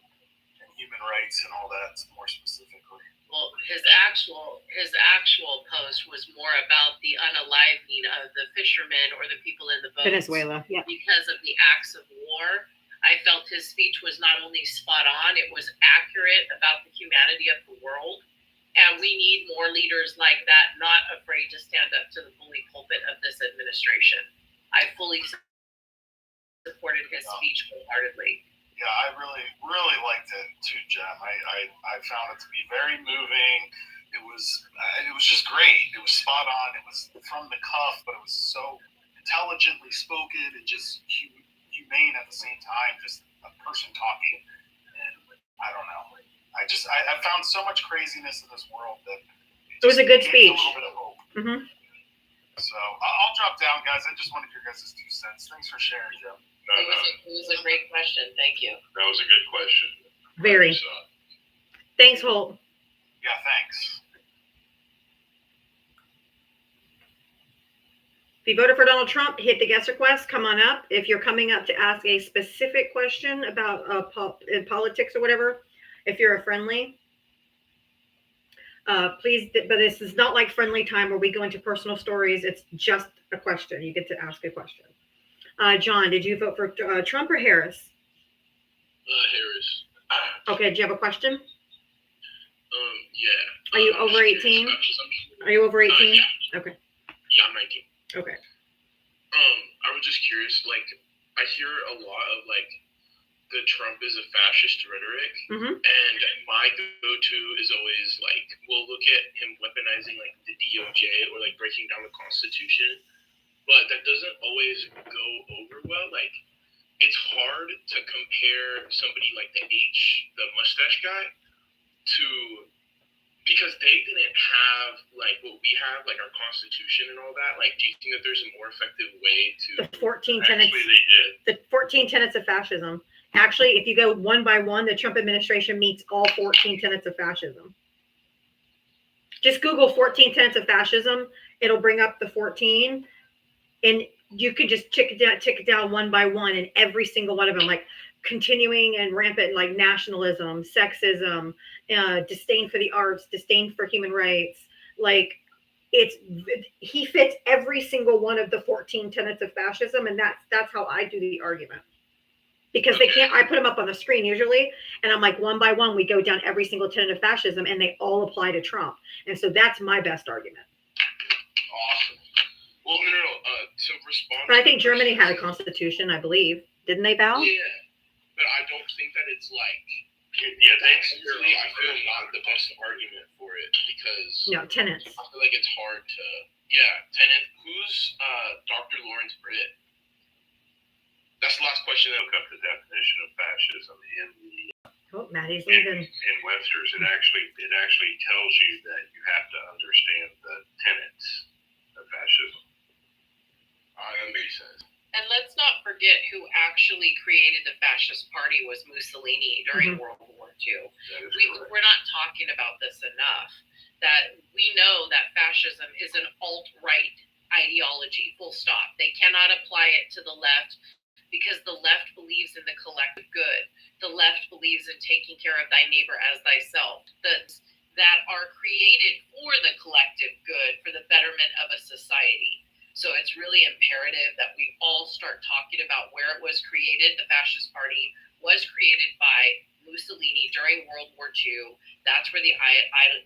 human rights and all that more specifically. Well, his actual post was more about the unaliving of the fishermen or the people in the boats. Venezuela, yeah. Because of the acts of war. I felt his speech was not only spot on, it was accurate about the humanity of the world. And we need more leaders like that, not afraid to stand up to the bully pulpit of this administration. I fully supported his speech wholeheartedly. Yeah, I really liked it too, Jem. I found it to be very moving. It was just great. It was spot on. It was from the cuff, but it was so intelligently spoken and just humane at the same time. Just a person talking, and I don't know. I found so much craziness in this world that it was a good speech. A little bit of hope. Mm-hmm. So I'll drop down, guys. I just wanted your guys' 2 cents. Thanks for sharing, Jem. It was a great question. Thank you. That was a good question. Very. Thanks, Holt. Yeah, thanks. If you voted for Donald Trump, hit the guest request. Come on up. If you're coming up to ask a specific question about politics or whatever, if you're a friendly, please. But this is not like friendly time where we go into personal stories. It's just a question. You get to ask a question. John, did you vote for Trump or Harris? Harris. Okay, do you have a question? Yeah. Are you over 18? Are you over 18? Yeah. Okay. Yeah, I'm 19. Okay. I was just curious, I hear a lot of, the Trump is a fascist rhetoric, Mm-hmm. and my go-to is always, we'll look at him weaponizing, the DOJ or, breaking down the Constitution, but that doesn't always go over well. It's hard to compare somebody like the mustache guy because they didn't have what we have, our Constitution and all that. Do you think that there's a more effective way to? The 14 tenets. Actually, they did. The 14 tenets of fascism. Actually, if you go one by one, the Trump administration meets all 14 tenets of fascism. Just Google 14 tenets of fascism. It'll bring up the 14, and you could just tick it down one by one, and every single one of them, continuing and rampant, nationalism, sexism, disdain for the arts, disdain for human rights. He fits every single one of the 14 tenets of fascism, and that's how I do the argument. Because they can't, I put them up on the screen usually, and I'm one by one, we go down every single tenet of fascism, and they all apply to Trump. And so that's my best argument. Awesome. Well, no. So respond. But I think Germany had a constitution, I believe. Didn't they, Val? Yeah, but I don't think that it's yeah. Thanks. I feel not the best argument for it because No, tenets. I feel like it's hard to Yeah, Tenant. Who's Dr. Lawrence Britt? That's the last question. Look up the definition of fascism in the Oh, Maddie's in, leaving. in Webster's. It actually tells you that you have to understand the tenets of fascism. That makes sense. And let's not forget who actually created the fascist party was Mussolini during World War II. That is correct. We're not talking about this enough. That we know that fascism is an alt-right ideology, full stop. They cannot apply it to the left because the left believes in the collective good. The left believes in taking care of thy neighbor as thyself. That are created for the collective good, for the betterment of a society. So it's really imperative that we all start talking about where it was created. The fascist party was created by Mussolini during World War II. That's where the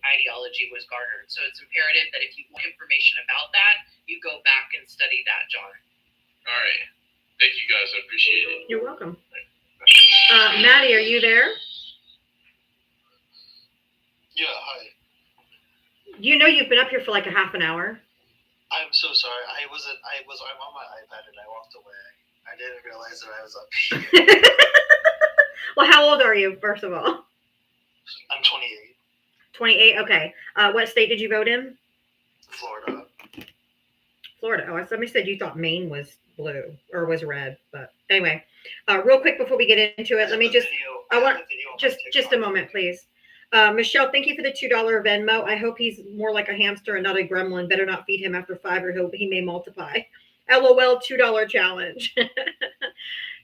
ideology was garnered. So it's imperative that if you want information about that, you go back and study that, John. All right. Thank you guys. I appreciate it. You're welcome. Maddie, are you there? Yeah, hi. You know you've been up here for like a half an hour. I'm so sorry. I'm on my iPad and I walked away. I didn't realize that I was up here. Well, how old are you, first of all? I'm 28. 28. Okay. What state did you vote in? Florida. Florida. Oh, somebody said you thought Maine was blue or was red, but anyway, real quick before we get into it, let me just. I want just a moment, please. Michelle, thank you for the $2 Venmo. I hope he's more like a hamster and not a gremlin. Better not feed him after 5 or he may multiply. LOL $2 challenge.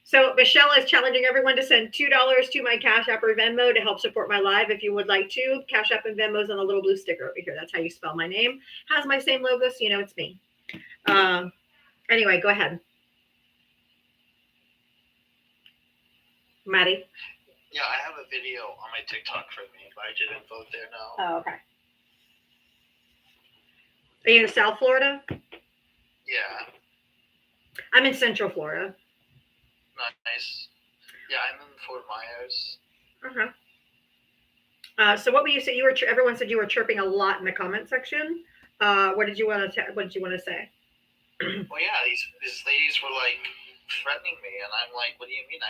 So Michelle is challenging everyone to send $2 to my Cash App or Venmo to help support my live. If you would like to, Cash App and Venmo's on the little blue sticker over here. That's how you spell my name. Has my same logo, so you know it's me. Anyway, go ahead. Maddie. Yeah, I have a video on my TikTok for me, but I didn't vote there now. Oh, okay. Are you in South Florida? Yeah, I'm in Central Florida. nice. Yeah, I'm in Fort Myers. Okay. So what were you say? You were everyone said you were chirping a lot in the comment section. What did you want to say? Well, yeah, these ladies were like threatening me, and I'm like, what do you mean?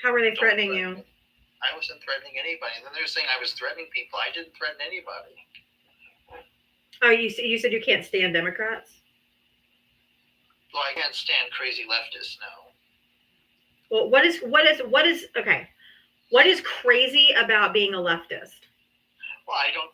How were they Don't threatening threaten you? me. I wasn't threatening anybody. And then they're saying I was threatening people. I didn't threaten anybody. Oh, you said you can't stand Democrats? Well, I can't stand crazy leftists now. Well, what is okay? What is crazy about being a leftist? Well, I don't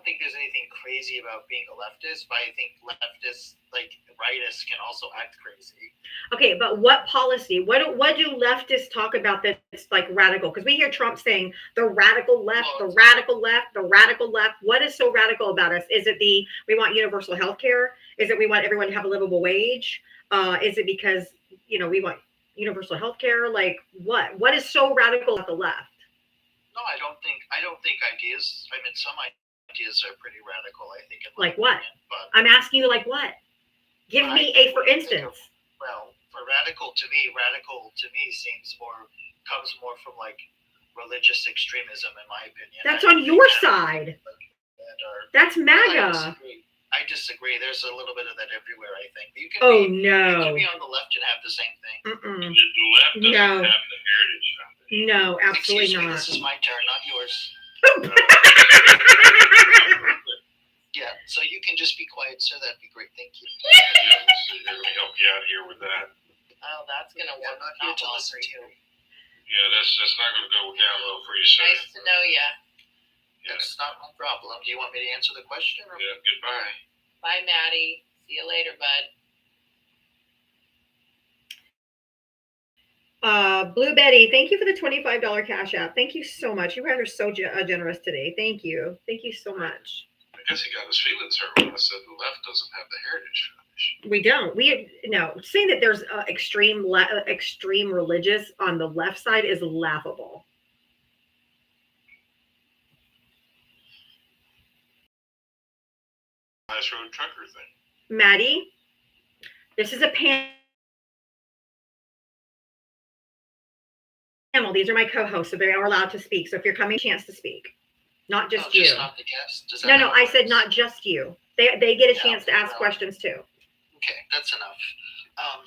think there's anything crazy about being a leftist, but I think leftists, like rightists, can also act crazy. Okay, but what policy? What do leftists talk about that's like radical? Because we hear Trump saying the radical left, the radical left, the radical left. What is so radical about us? Is it we want universal health care? Is it we want everyone to have a livable wage? Is it because we want universal health care? Like what? What is so radical about the left? No, I don't think ideas. I mean, some ideas are pretty radical. I think. Like what? But I'm asking you, like what? Give me a for instance. Well, for radical to me comes more from like religious extremism, in my opinion. That's on your side. That's MAGA. I disagree. There's a little bit of that everywhere, I think. You can No. You can be on the left and have the same thing. The left doesn't No. have the Heritage Foundation. No, absolutely Excuse me, not. this is my turn, not yours. Yeah, so you can just be quiet, sir. That'd be great. Thank you. Let me help you out here with that. Oh, that's gonna Yeah, work. I'm not here to well listen for to you. you. Yeah, that's not going to go down well for you, sir. Nice to know ya. Yeah. That's not my problem. Do you want me to answer the question? Or? Yeah, goodbye. Bye, Maddie. See you later, bud. Blue Betty, thank you for the $25 Cash App. Thank you so much. You guys are so generous today. Thank you. Thank you so much. I guess he got his feelings hurt when I said the left doesn't have the Heritage Foundation. We don't. Saying that there's extreme religious on the left side is laughable. Nice road trucker thing. Maddie, this is a panel. These are my co-hosts, so they are allowed to speak. So if you're coming, chance to speak. Not just you. Just not the guest. Does that No, how I it said works? not just you. They get a Yeah, chance to ask well. questions too. Okay, that's enough.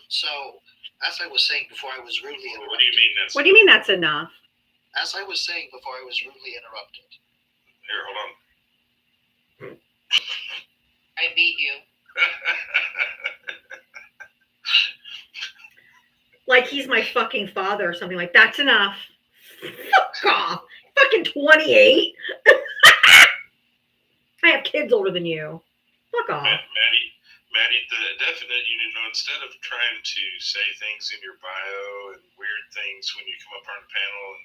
So as I was saying before, I was rudely interrupted. What do you mean that's? What do you mean that's enough? As I was saying before, I was rudely interrupted. Here, hold on. I beat you. Like he's my fucking father or something. Like that's enough. Fuck off. Fucking 28. I have kids older than you. Fuck off. Maddie, the definite, instead of trying to say things in your bio and weird things when you come up on the panel and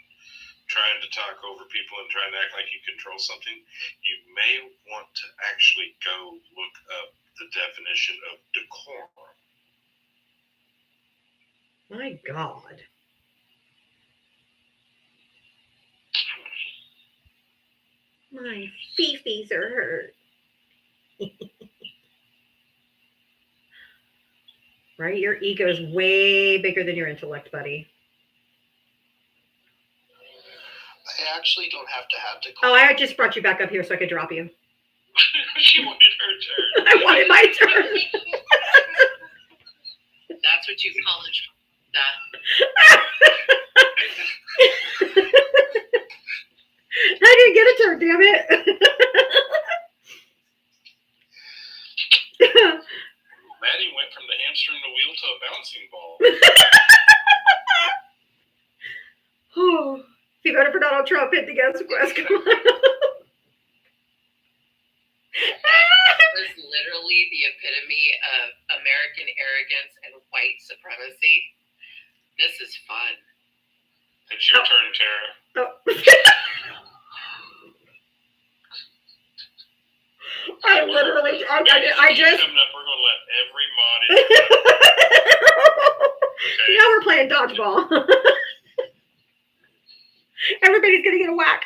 trying to talk over people and trying to act like you control something, you may want to actually go look up the definition of decorum. My God. My fifis are hurt. Right? Your ego is way bigger than your intellect, buddy. I actually don't have to have to. Oh, I just brought you back up here so I could drop you. She wanted her turn. I wanted my turn. That's what you call it. I didn't get a turn, damn it. Maddie went from the hamster in the wheel to a bouncing ball. Oh, if you voted for Donald Trump, hit the gas request. Come on. That was literally the epitome of American arrogance and white supremacy. This is fun. It's your turn, Tara. Oh. I literally, I just. Coming up, we're gonna let every mod in. Okay. Now we're playing dodgeball. Everybody's gonna get a whack.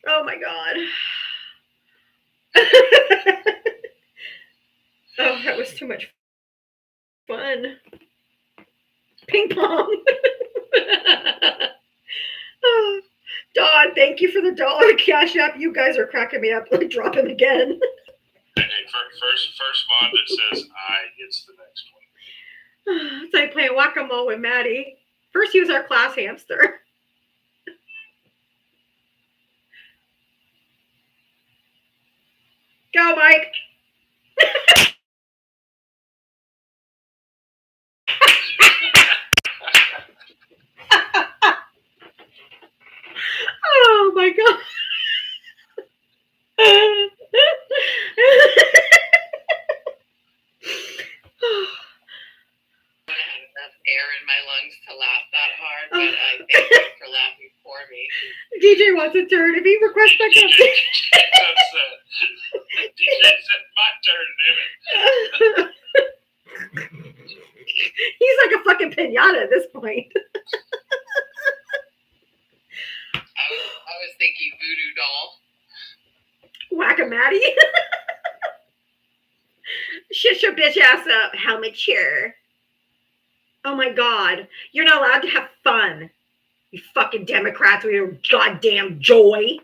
Oh my God. Oh, that was too much fun. Ping pong. Oh, Don, thank you for the $1 cash app. You guys are cracking me up. Like, drop him again. Hey, first mod that says I gets the next one. It's like playing whack-a-mole with Maddie. First, he was our class hamster. Go, Mike. Oh my God. I don't have enough air in my lungs to laugh that hard, but I thank you for laughing for me. DJ wants a turn. If he requests back up. DJ said my turn, damn it. He's like a fucking pinata at this point. I was thinking voodoo doll. Whack-a-matty. Shut your bitch ass up. How mature. Oh my God. You're not allowed to have fun. You fucking Democrats with your goddamn joy.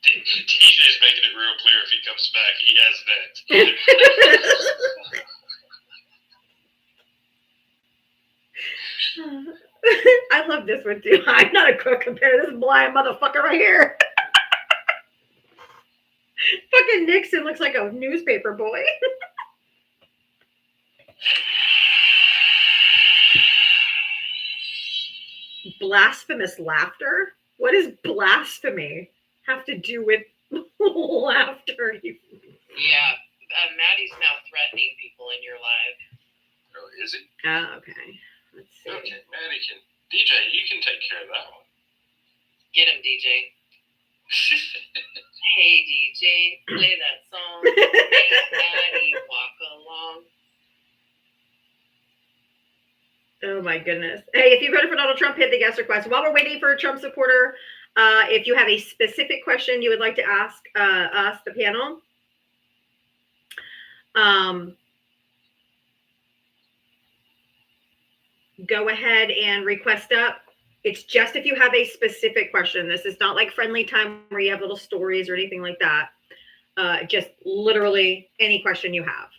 DJ's making it real clear if he comes back, he has next. I love this one too. I'm not a cook compared to this blind motherfucker right here. Fucking Nixon looks like a newspaper boy. Blasphemous laughter? What does blasphemy have to do with laughter? Yeah, Maddie's now threatening people in your live. Oh, is it? Oh, okay. Let's see. Okay, Maddie can. DJ, you can take care of that one. Get him, DJ. Hey, DJ, play that song. Hey, Maddie, walk along. Oh my goodness. Hey, if you voted for Donald Trump, hit the guest request. While we're waiting for a Trump supporter, if you have a specific question you would like to ask us, the panel, go ahead and request up. It's just if you have a specific question. This is not like friendly time where you have little stories or anything like that. Just literally any question you have.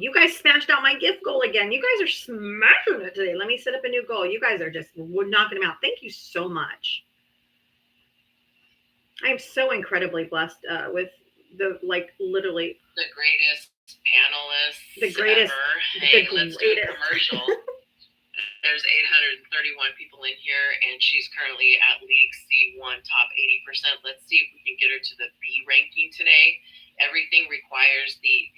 You guys smashed out my gift goal again. You guys are smashing it today. Let me set up a new goal. You guys are just knocking them out. Thank you so much. I am so incredibly blessed with the, like, literally The greatest panelists the greatest. ever. The Hey, let's do a greatest. commercial. There's 831 people in here, and she's currently at League C1 top 80%. Let's see if we can get her to the B ranking today. Everything requires the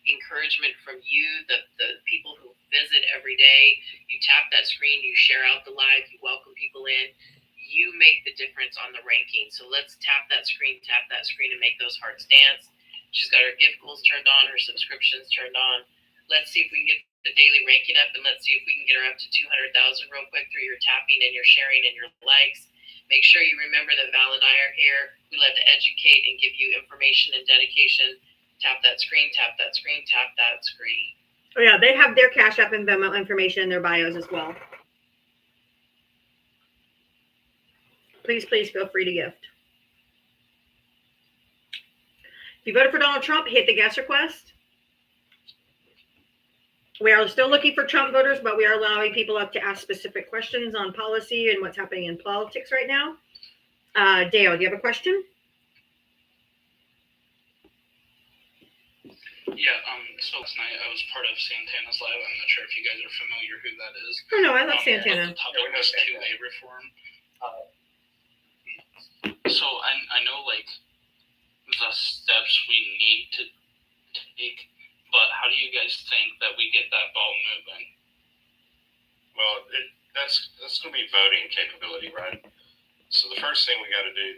encouragement from you, the people who visit every day. You tap that screen, you share out the live, you welcome people in. You make the difference on the ranking. So let's tap that screen, and make those hearts dance. She's got her gift goals turned on, her subscriptions turned on. Let's see if we can get the daily ranking up, and let's see if we can get her up to 200,000 real quick through your tapping and your sharing and your likes. Make sure you remember that Val and I are here. We love to educate and give you information and dedication. Tap that screen, tap that screen, tap that screen. Oh yeah, they have their Cash App and Venmo information in their bios as well. Please feel free to gift. If you voted for Donald Trump, hit the guest request. We are still looking for Trump voters, but we are allowing people up to ask specific questions on policy and what's happening in politics right now. Dale, do you have a question? Yeah, so last night I was part of Santana's Live. I'm not sure if you guys are familiar who that is. Oh no, I love Santana. The topic was 2A reform. So I know, like, the steps we need to take, but how do you guys think that we get that ball moving? Well, that's going to be voting capability, right? So the first thing we got to do,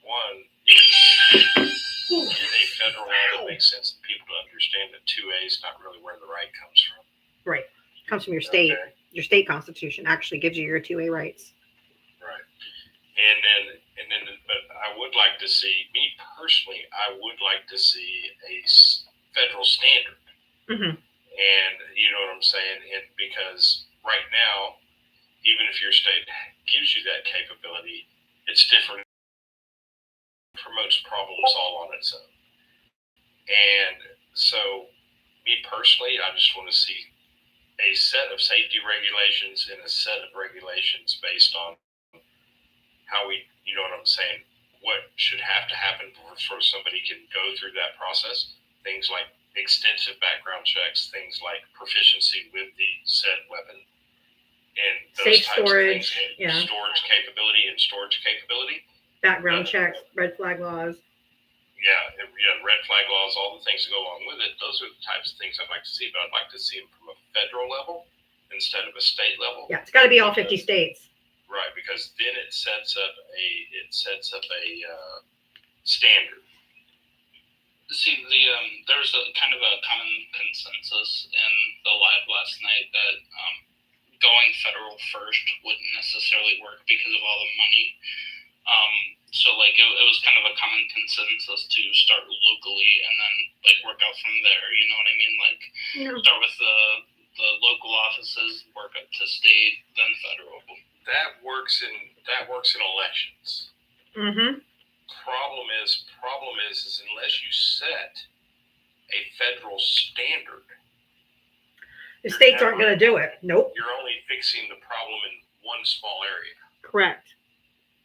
one, is get a federal law that makes sense to people to understand that 2A is not really where the right comes from. Right. Comes from your state. Okay. Your state constitution actually gives you your 2A rights. Right. And then, but I would like to see, me personally, I would like to see a federal standard. Mm-hmm. And you know what I'm saying? And because right now, even if your state gives you that capability, it's different. It promotes problems all on its own. And so, me personally, I just want to see a set of safety regulations and a set of regulations based on how we, you know what I'm saying, what should have to happen before somebody can go through that process. Things like extensive background checks, things like proficiency with the said weapon, and those Safe types storage, of things, yeah. storage capability. Background checks, red flag laws. Yeah, red flag laws, all the things that go along with it. Those are the types of things I'd like to see, but I'd like to see them from a federal level instead of a state level. Yeah, it's got to be all 50 states. Right, because then it sets up a standard. See, there was a kind of a common consensus in the live last night that going federal first wouldn't necessarily work because of all the money. So like it was kind of a common consensus to start locally and then like work out from there. You know what I mean? Like start with the local offices, work up to state, then federal. That works in elections. Mm-hmm. Problem is unless you set a federal standard, The states aren't going to do it. Nope. you're only fixing the problem in one small area. Correct.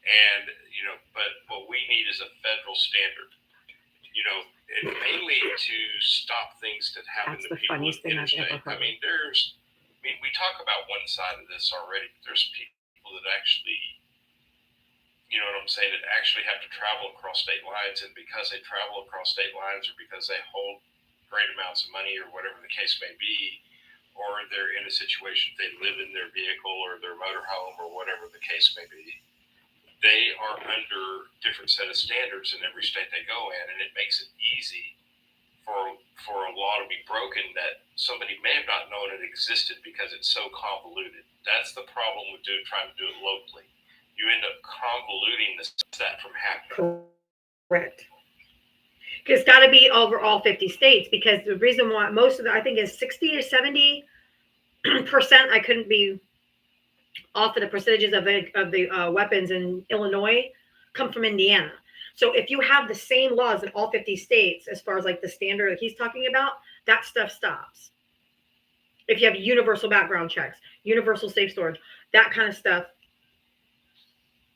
And but what we need is a federal standard. And mainly to stop things that happen That's to the people funniest thing I've interstate. ever heard. We talk about one side of this already. But there's people that actually, you know what I'm saying, that actually have to travel across state lines, and because they travel across state lines, or because they hold great amounts of money, or whatever the case may be, or they're in a situation they live in their vehicle or their motorhome or whatever the case may be, they are under different set of standards in every state they go in, and it makes it easy for a law to be broken that somebody may have not known it existed because it's so convoluted. That's the problem with trying to do it locally. You end up convoluting that from happening. Correct. It's got to be over all 50 states, because the reason why most of the, I think is 60 or 70 percent, I couldn't be off of the percentages of the weapons in Illinois come from Indiana. So if you have the same laws in all 50 states, as far as like the standard that he's talking about, that stuff stops. If you have universal background checks, universal safe storage, that kind of stuff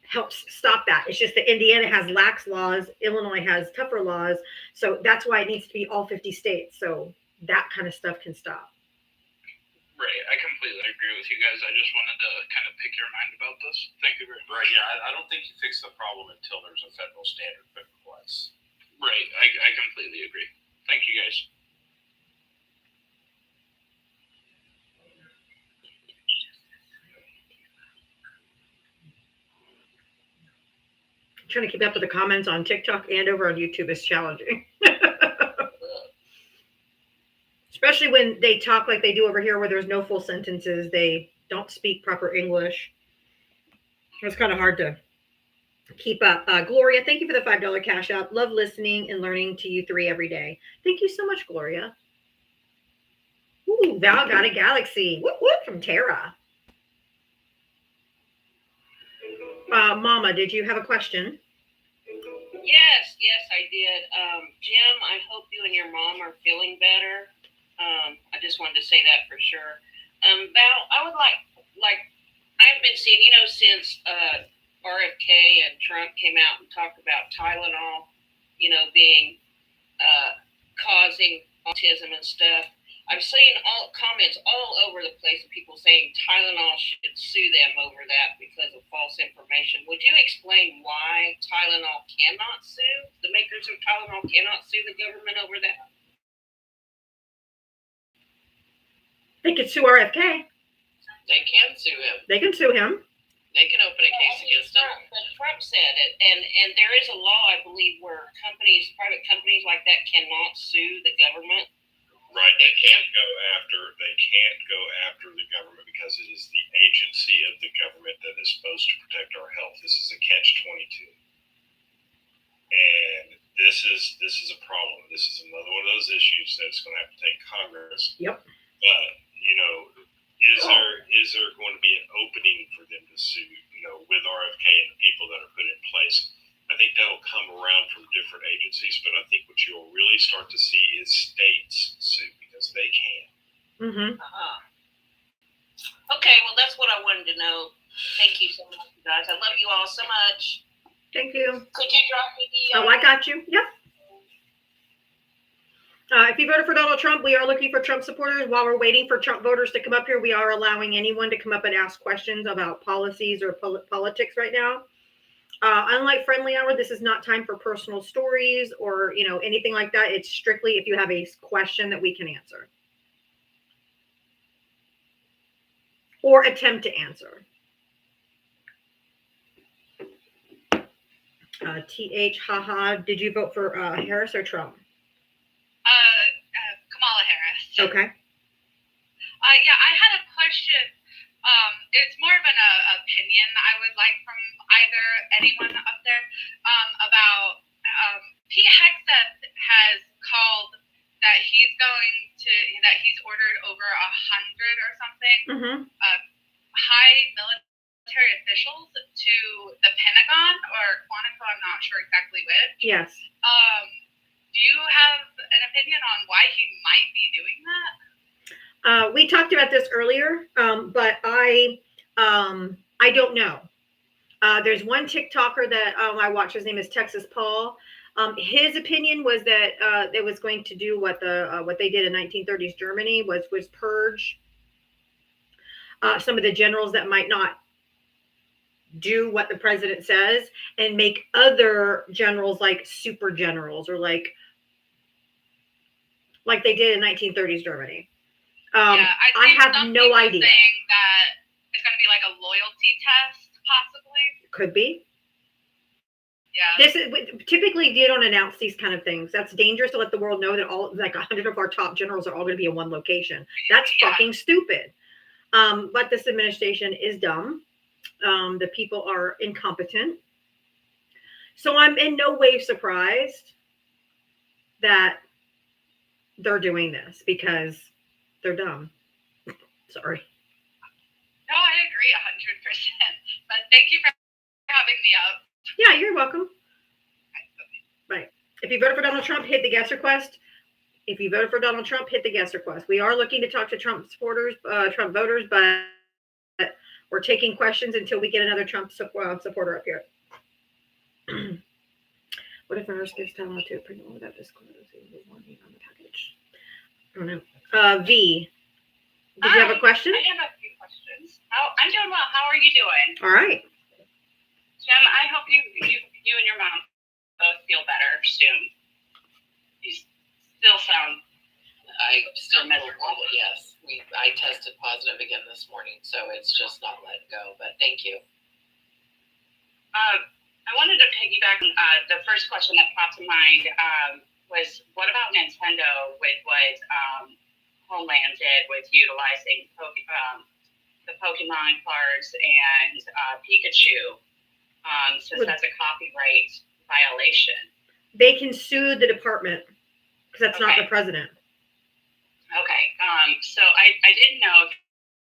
helps stop that. It's just that Indiana has lax laws, Illinois has tougher laws. So that's why it needs to be all 50 states. So that kind of stuff can stop. Right, I completely agree with you guys. I just wanted to kind of pick your mind about this. Thank you very much. Right, yeah, I don't think you fix the problem until there's a federal standard put in place. Right, I completely agree. Thank you guys. Trying to keep up with the comments on TikTok and over on YouTube is challenging. Especially when they talk like they do over here where there's no full sentences. They don't speak proper English. It's kind of hard to keep up. Gloria, thank you for the $5 cash app. Love listening and learning to you three every day. Thank you so much, Gloria. Ooh, Val got a galaxy. Whoop, whoop, from Tara. Mama, did you have a question? Yes, I did. Jim, I hope you and your mom are feeling better. I just wanted to say that for sure. Val, I would like I've been seeing, since RFK and Trump came out and talked about Tylenol, being causing autism and stuff. I've seen all comments all over the place of people saying Tylenol should sue them over that because of false information. Would you explain why Tylenol cannot sue? The makers of Tylenol cannot sue the government over that? They could sue RFK. They can sue him. They can sue him. They can open a case against him. But Trump said it, and there is a law, I believe, where private companies like that cannot sue the government. Right, they can't go after the government because it is the agency of the government that is supposed to protect our health. This is a catch-22, and this is a problem. This is another one of those issues that's going to have to take Congress. Yep. But is there going to be an opening for them to sue? With RFK and the people that are put in place. I think that'll come around from different agencies, but I think what you'll really start to see is states sue because they can. Mm-hmm. Okay, well, that's what I wanted to know. Thank you so much, you guys. I love you all so much. Thank you. Could you drop me the... Oh, I got you. Yep. If you voted for Donald Trump, we are looking for Trump supporters. While we're waiting for Trump voters to come up here, we are allowing anyone to come up and ask questions about policies or politics right now. Unlike Friendly Hour, this is not time for personal stories or, anything like that. It's strictly if you have a question that we can answer or attempt to answer. TH, haha, did you vote for Harris or Trump? Kamala Harris. Okay. Yeah, I had a question. It's more of an opinion I would like from anyone up there about Pete Hegseth has called that he's ordered over 100 or something high military officials to the Pentagon or Quantico, I'm not sure exactly which. Yes. Do you have an opinion on why he might be doing that? We talked about this earlier, but I don't know. There's one TikToker that I watch. His name is Texas Paul. His opinion was that it was going to do what they did in 1930s Germany was purge some of the generals that might not do what the president says and make other generals like super generals or like they did in 1930s Germany. I have no idea. Saying that it's going to be like a loyalty test, possibly. Could be. Yeah. This is typically you don't announce these kind of things. That's dangerous to let the world know that all 100 of our top generals are all going to be in one location. That's fucking stupid. But this administration is dumb. The people are incompetent. So I'm in no way surprised that they're doing this because they're dumb. Sorry. No, I agree 100%. But thank you for having me up. Yeah, you're welcome. Right. If you voted for Donald Trump, hit the guest request. If you voted for Donald Trump, hit the guest request. We are looking to talk to Trump supporters, Trump voters, but we're taking questions until we get another Trump supporter up here. What if a nurse gives time to pregnant without disclosing the warning on the package? I don't know. V, did you have a question? I have a few questions. I'm doing well. How are you doing? All right. Jim, I hope you and your mom both feel better soon. You still sound. I still feel well, yes. I tested positive again this morning, so it's just not letting go. But thank you. I wanted to piggyback on the first question that popped to mind was, what about Nintendo with what Homeland did with utilizing the Pokemon cards and Pikachu, since that's a copyright violation? They can sue the department because that's not the president. Okay. So I didn't know if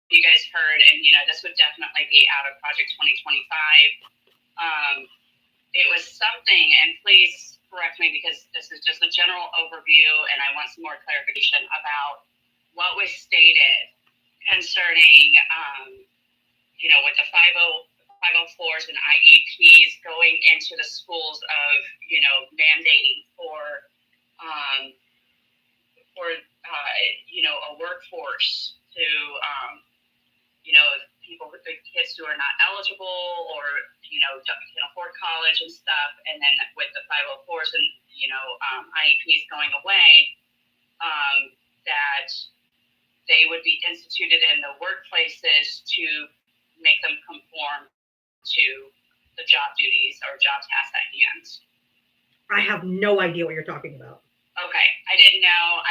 you guys heard, and this would definitely be out of Project 2025. It was something, and please correct me because this is just a general overview, and I want some more clarification about what was stated concerning, with the 504s and IEPs going into the schools of, mandating for a workforce to, the kids who are not eligible or, can afford college and stuff. And then with the 504s and, IEPs going away, that they would be instituted in the workplaces to make them conform to the job duties or job tasks at hand. I have no idea what you're talking about. Okay, I didn't know.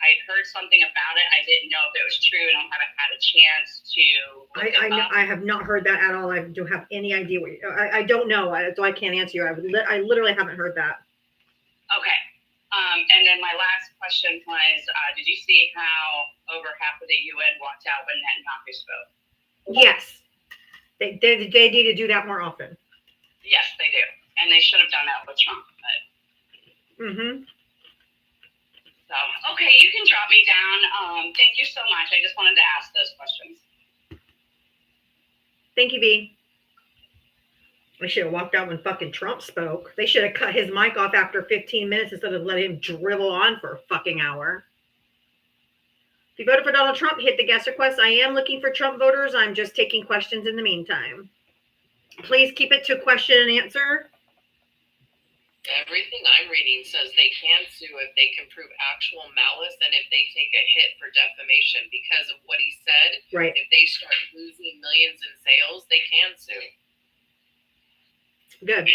I heard something about it. I didn't know if it was true, and I haven't had a chance to. I have not heard that at all. I don't have any idea what I don't know, so I can't answer you. I literally haven't heard that. Okay. And then my last question was, did you see how over half of the UN walked out when Netanyahu spoke? Yes. They need to do that more often. Yes, they do. And they should have done that with Trump. But... So, okay, you can drop me down. Thank you so much. I just wanted to ask those questions. Thank you, B. I should have walked out when fucking Trump spoke. They should have cut his mic off after 15 minutes instead of letting him drivel on for a fucking hour. If you voted for Donald Trump, hit the guest request. I am looking for Trump voters. I'm just taking questions in the meantime. Please keep it to question and answer. Everything I'm reading says they can sue if they can prove actual malice and if they take a hit for defamation because of what he said. Right. If they start losing millions in sales, they can sue. Good.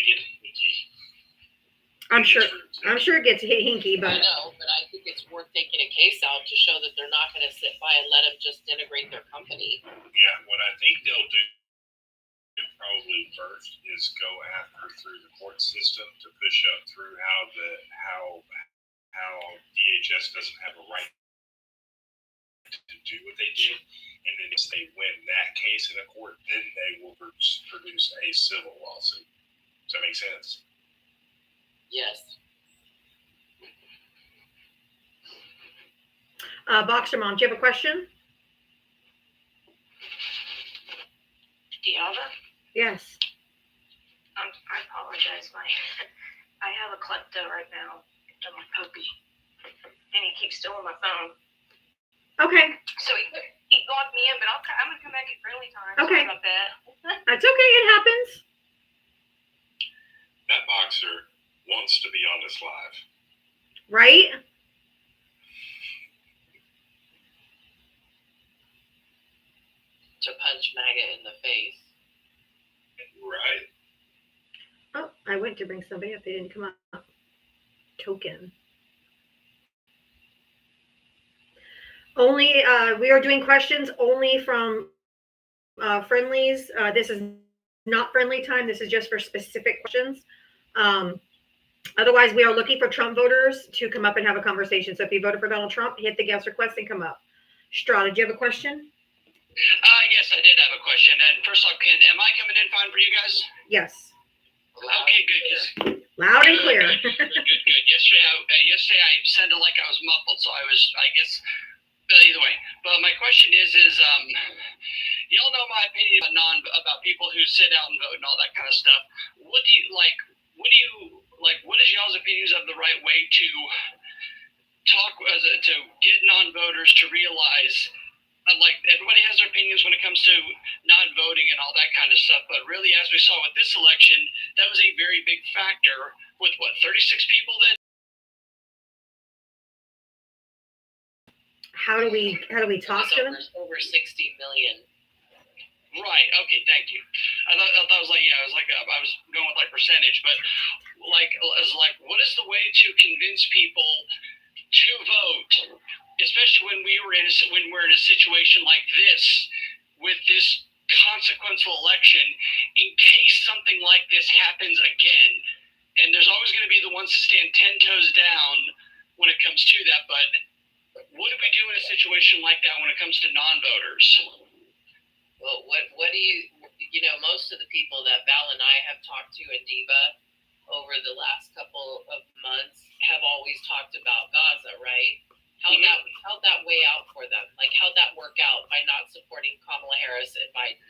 I'm sure it gets hinky, but I know, but I think it's worth taking a case out to show that they're not going to sit by and let them just integrate their company. Yeah, what I think they'll do probably first is go after through the court system to push up through how DHS doesn't have a right to do what they did, and then if they win that case in a court, then they will produce a civil lawsuit. Does that make sense? Yes. Boxer Mom, do you have a question? Deanna? Yes. I apologize. I have a klepto right now on my puppy, and he keeps stealing my phone. Okay. So he locked me in, but I'm gonna come back at friendly time. Okay. Sorry about that. That's okay. It happens. That boxer wants to be on this live. Right? To punch MAGA in the face. Right. Oh, I went to bring somebody up. They didn't come up. Token. Only, we are doing questions only from friendlies. This is not friendly time. This is just for specific questions. Otherwise, we are looking for Trump voters to come up and have a conversation. So if you voted for Donald Trump, hit the guest request and come up. Strata, do you have a question? Yes, I did have a question. And first off, am I coming in fine for you guys? Yes. Okay, good. Loud and clear. Good. Yesterday I sounded like I was muffled, so I guess, but either way. But my question is, y'all know my opinion about people who sit out and vote and all that kind of stuff. What do you like? What is y'all's opinions of the right way to to get non-voters to realize? Like, everybody has their opinions when it comes to non-voting and all that kind of stuff, but really, as we saw with this election, that was a very big factor with 36 people that. How do we talk to them? Over 60 million. Right. Okay. Thank you. I thought it was I was going with like percentage, but what is the way to convince people to vote, especially when we're in a situation like this with this consequential election, in case something like this happens again? And there's always going to be the ones that stand 10 toes down when it comes to that. But what do we do in a situation like that when it comes to non-voters? Well, what do most of the people that Val and I have talked to in DEVA over the last couple of months have always talked about Gaza, right? How'd that weigh out for them? Like, how'd that work out by not supporting Kamala Harris and Biden?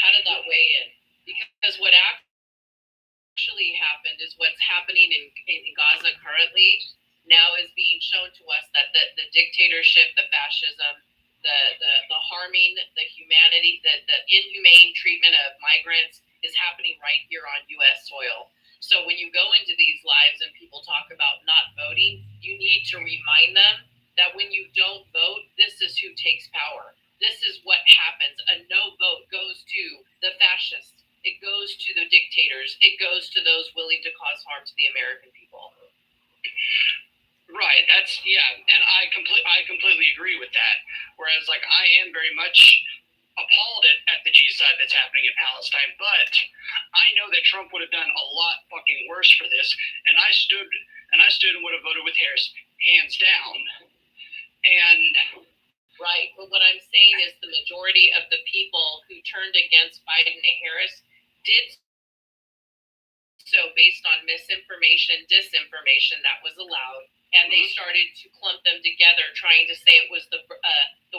How did that weigh in? Because what actually happened is what's happening in Gaza currently now is being shown to us that the dictatorship, the fascism, the harming, the humanity, the inhumane treatment of migrants is happening right here on U.S. soil. So when you go into these lives and people talk about not voting, you need to remind them that when you don't vote, this is who takes power. This is what happens. A no vote goes to the fascists. It goes to the dictators. It goes to those willing to cause harm to the American people. Right. And I completely agree with that. Whereas, like, I am very much appalled at the genocide that's happening in Palestine, but I know that Trump would have done a lot fucking worse for this, and I stood and would have voted with Harris hands down. And right, but what I'm saying is the majority of the people who turned against Biden and Harris did so based on misinformation, disinformation that was allowed. And they started to clump them together, trying to say it was the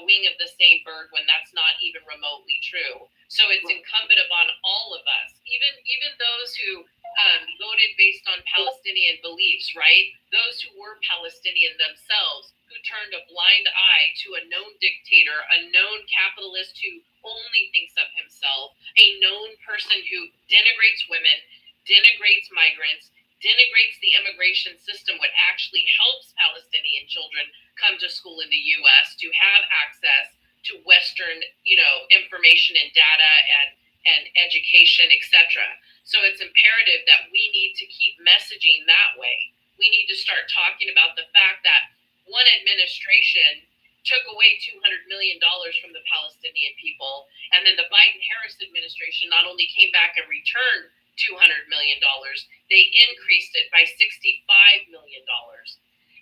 wing of the same bird when that's not even remotely true. So it's incumbent upon all of us, even those who voted based on Palestinian beliefs, right? Those who were Palestinian themselves, who turned a blind eye to a known dictator, a known capitalist who only thinks of himself, a known person who denigrates women, denigrates migrants, denigrates the immigration system, what actually helps Palestinian children come to school in the U.S. to have access to Western, information and data and education, etc. So it's imperative that we need to keep messaging that way. We need to start talking about the fact that one administration took away $200 million from the Palestinian people, and then the Biden-Harris administration not only came back and returned $200 million, they increased it by $65 million.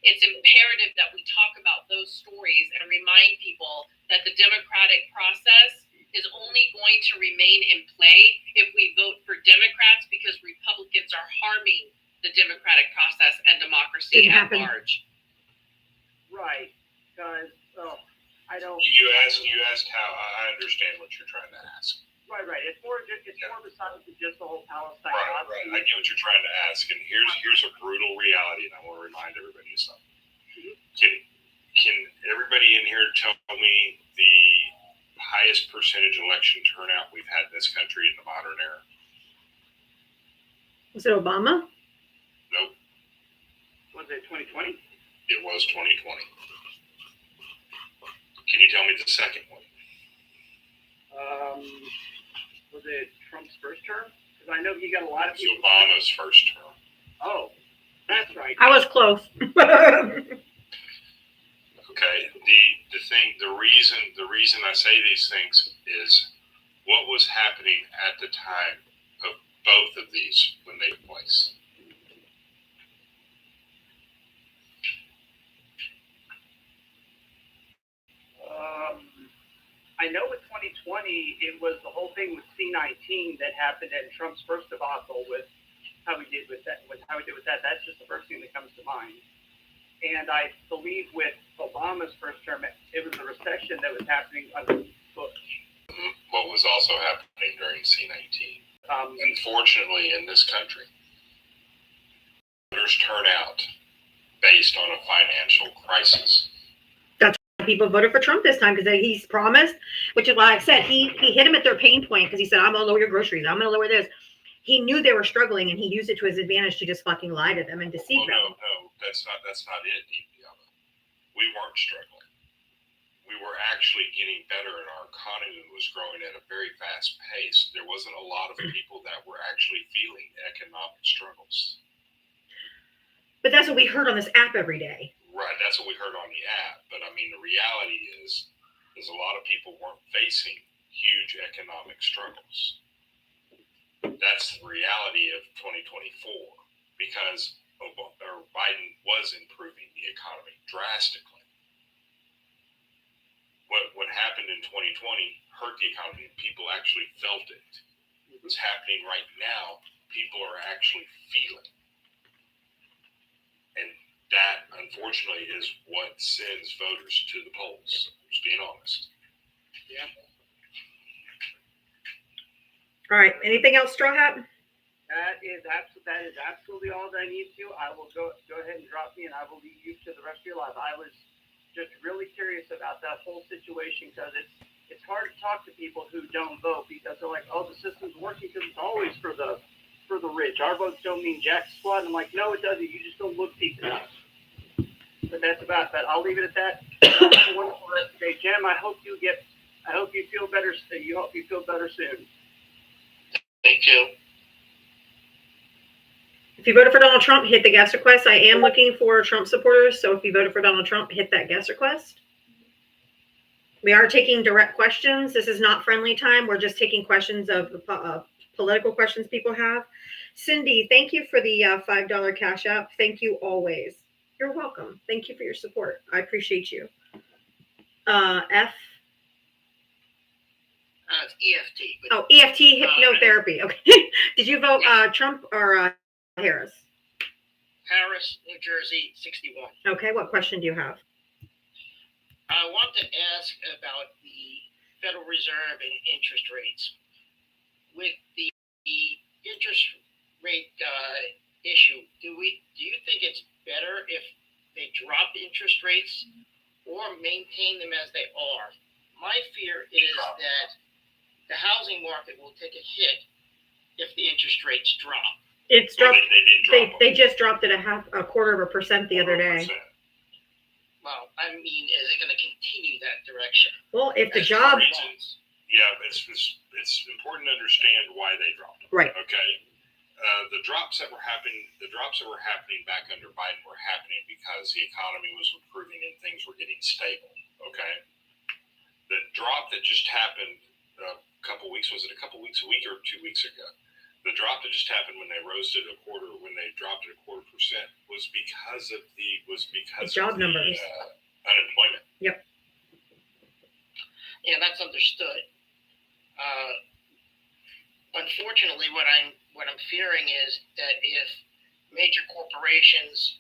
It's imperative that we talk about those stories and remind people that the democratic process is only going to remain in play if we vote for Democrats, because Republicans are harming the democratic process and democracy at large. Right, guys. I don't. You asked how. I understand what you're trying to ask. Right. It's more of a subject than just the whole Palestine. Right. I get what you're trying to ask, and here's a brutal reality, and I want to remind everybody of something. Can everybody in here tell me the highest percentage election turnout we've had in this country in the modern era? Was it Obama? Nope. Was it 2020? It was 2020. Can you tell me the second one? Was it Trump's first term? Because I know he got a lot of people. It was Obama's first term. Oh, that's right. I was close. Okay. The reason I say these things is what was happening at the time of both of these when they took place. it was the whole thing with C-19 that happened in Trump's first debacle with how he did with that. That's just the first thing that comes to mind. And I believe with Obama's first term, it was a recession that was happening under Bush. What was also happening during C-19? Unfortunately, in this country, voters turn out based on a financial crisis. People voted for Trump this time because he's promised, which is why I said he hit them at their pain point because he said, I'm going to lower your groceries. I'm going to lower this. He knew they were struggling and he used it to his advantage to just fucking lie to them and deceive them. No, that's not it, Diana. We weren't struggling. We were actually getting better and our economy was growing at a very fast pace. There wasn't a lot of people that were actually feeling economic struggles. But that's what we heard on this app every day. Right, that's what we heard on the app. But I mean, the reality is a lot of people weren't facing huge economic struggles. That's the reality of 2024 because Biden was improving the economy drastically. What happened in 2020 hurt the economy. People actually felt it. What's happening right now, people are actually feeling. And that, unfortunately, is what sends voters to the polls. Just being honest. Yeah. All right. Anything else, Straw Hat? That is absolutely all that I need to. I will go ahead and drop me, and I will leave you to the rest of your life. I was just really curious about that whole situation because it's hard to talk to people who don't vote because they're like, oh, the system's working because it's always for the rich. Our votes don't mean jack squat. And I'm like, no, it doesn't. You just don't look deep enough. But that's about that. I'll leave it at that. Have a wonderful rest of the day, Jim. I hope you feel better. You hope you feel better soon. Thank you. If you voted for Donald Trump, hit the guest request. I am looking for Trump supporters. So if you voted for Donald Trump, hit that guest request. We are taking direct questions. This is not friendly time. We're just taking questions of political questions people have. Cindy, thank you for the $5 cash app. Thank you always. You're welcome. Thank you for your support. I appreciate you. F. It's EFT. Oh, EFT hypnotherapy. Okay. Did you vote Trump or Harris? Harris, New Jersey, 61. Okay. What question do you have? I want to ask about the Federal Reserve and interest rates. With the interest rate issue, do you think it's better if they drop interest rates or maintain them as they are? My fear is that the housing market will take a hit if the interest rates drop. It's dropped. They just dropped it a quarter of a percent the other day. Well, I mean, is it going to continue that direction? Well, if the job. Yeah, it's important to understand why they dropped them. Right. Okay. The drops that were happening back under Biden were happening because the economy was improving and things were getting stable. Okay. The drop that just happened a week or 2 weeks ago? The drop that just happened when they dropped it a quarter percent was because of the job numbers, unemployment. Yep. Yeah, that's understood. Unfortunately, what I'm fearing is that if major corporations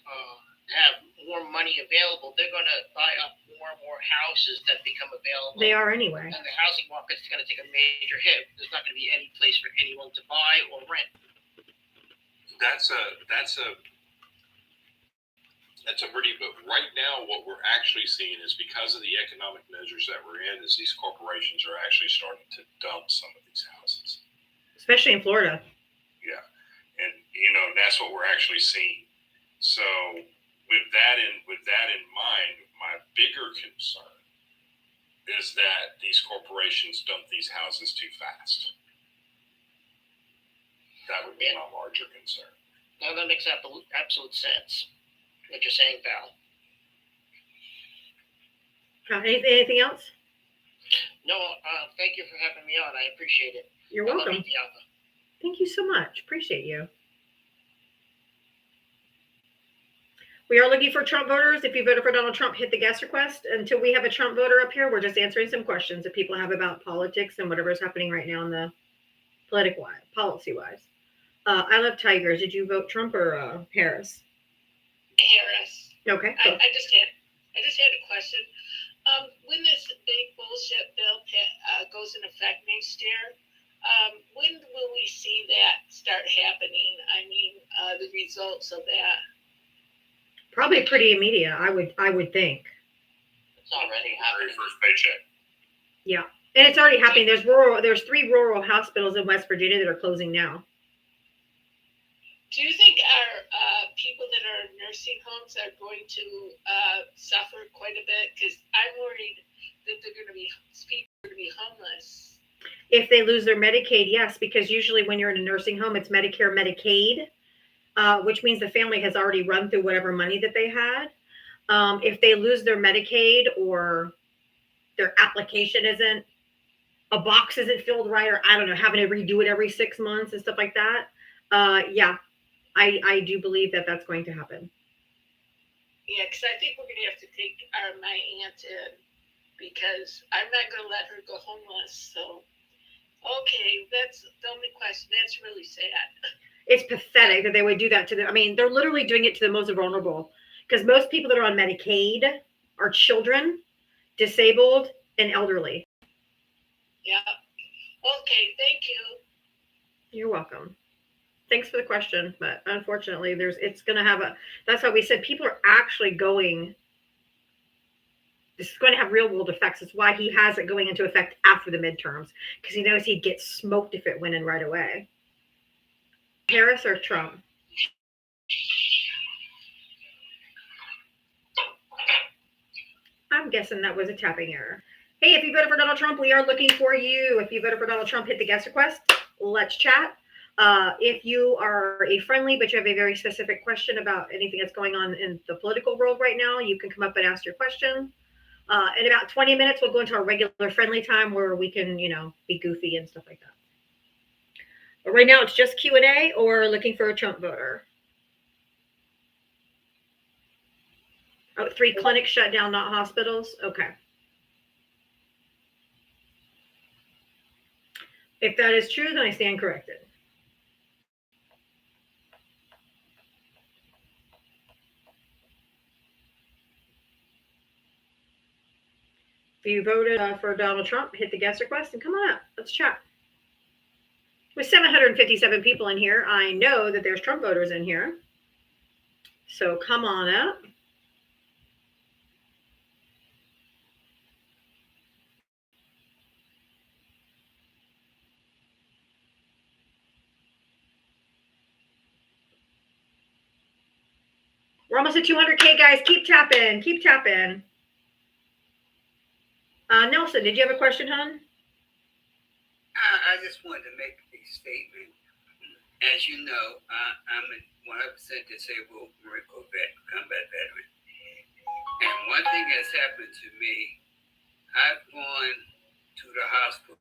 have more money available, they're going to buy up more and more houses that become available. They are anyway. And the housing market's going to take a major hit. There's not going to be any place for anyone to buy or rent. That's pretty, but right now what we're actually seeing is because of the economic measures that we're in, is these corporations are actually starting to dump some of these houses. Especially in Florida. Yeah. And that's what we're actually seeing. So with that in mind, my bigger concern is that these corporations dump these houses too fast. That would be my larger concern. Now that makes absolute sense. What you're saying, Val. Anything else? No, thank you for having me on. I appreciate it. You're welcome. Thank you so much. Appreciate you. We are looking for Trump voters. If you voted for Donald Trump, hit the guest request. Until we have a Trump voter up here, we're just answering some questions that people have about politics and whatever's happening right now in the policy-wise. I love tigers. Did you vote Trump or Harris? Harris. Okay. I just had a question. When this big bullshit bill goes in effect next year, when will we see that start happening? I mean, the results of that. Probably pretty immediate. I would think. It's already happening. Very first paycheck. Yeah, and it's already happening. There's 3 rural hospitals in West Virginia that are closing now. Do you think our people that are in nursing homes are going to suffer quite a bit? Because I'm worried that people are going to be homeless. If they lose their Medicaid, yes, because usually when you're in a nursing home, it's Medicare, Medicaid, which means the family has already run through whatever money that they had. If they lose their Medicaid or their application a box isn't filled right, or I don't know, having to redo it every 6 months and stuff like that, yeah. I do believe that that's going to happen. Yeah, because I think we're going to have to take my aunt in because I'm not going to let her go homeless. So, okay, that's the only question. That's really sad. It's pathetic that they would do that to them. I mean, they're literally doing it to the most vulnerable because most people that are on Medicaid are children, disabled, and elderly. Yeah. Okay, thank you. You're welcome. Thanks for the question, but unfortunately, it's going to have that's why we said people are actually this is going to have real world effects. That's why he has it going into effect after the midterms, because he knows he'd get smoked if it went in right away. Harris or Trump? I'm guessing that was a tapping error. Hey, if you voted for Donald Trump, we are looking for you. If you voted for Donald Trump, hit the guest request. Let's chat. If you are a friendly, but you have a very specific question about anything that's going on in the political world right now, you can come up and ask your question. In about 20 minutes, we'll go into our regular friendly time where we can, be goofy and stuff like that. But right now, it's just Q&A or looking for a Trump voter. Oh, 3 clinics shut down, not hospitals? Okay. If that is true, then I stand corrected. If you voted for Donald Trump, hit the guest request and come on up. Let's chat. With 757 people in here, I know that there's Trump voters in here. So come on up. We're almost at 200K, guys. Keep tapping. Keep tapping. Nelson, did you have a question, hon? I just wanted to make a statement. As you know, I'm a 100% disabled Marine Corps combat veteran. And one thing that's happened to me, I've gone to the hospital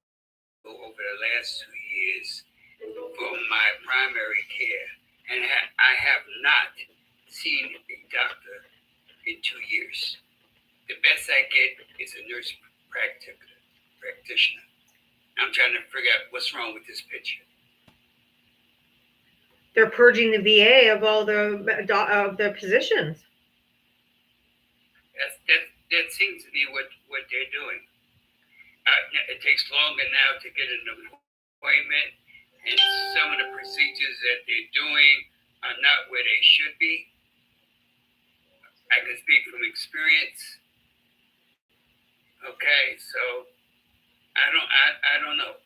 over the last 2 years for my primary care. And I have not seen a doctor in 2 years. The best I get is a nurse practitioner. I'm trying to figure out what's wrong with this picture. They're purging the VA of all the positions. That seems to be what they're doing. It takes longer now to get an appointment, and some of the procedures that they're doing are not where they should be. I can speak from experience. Okay, so I don't know.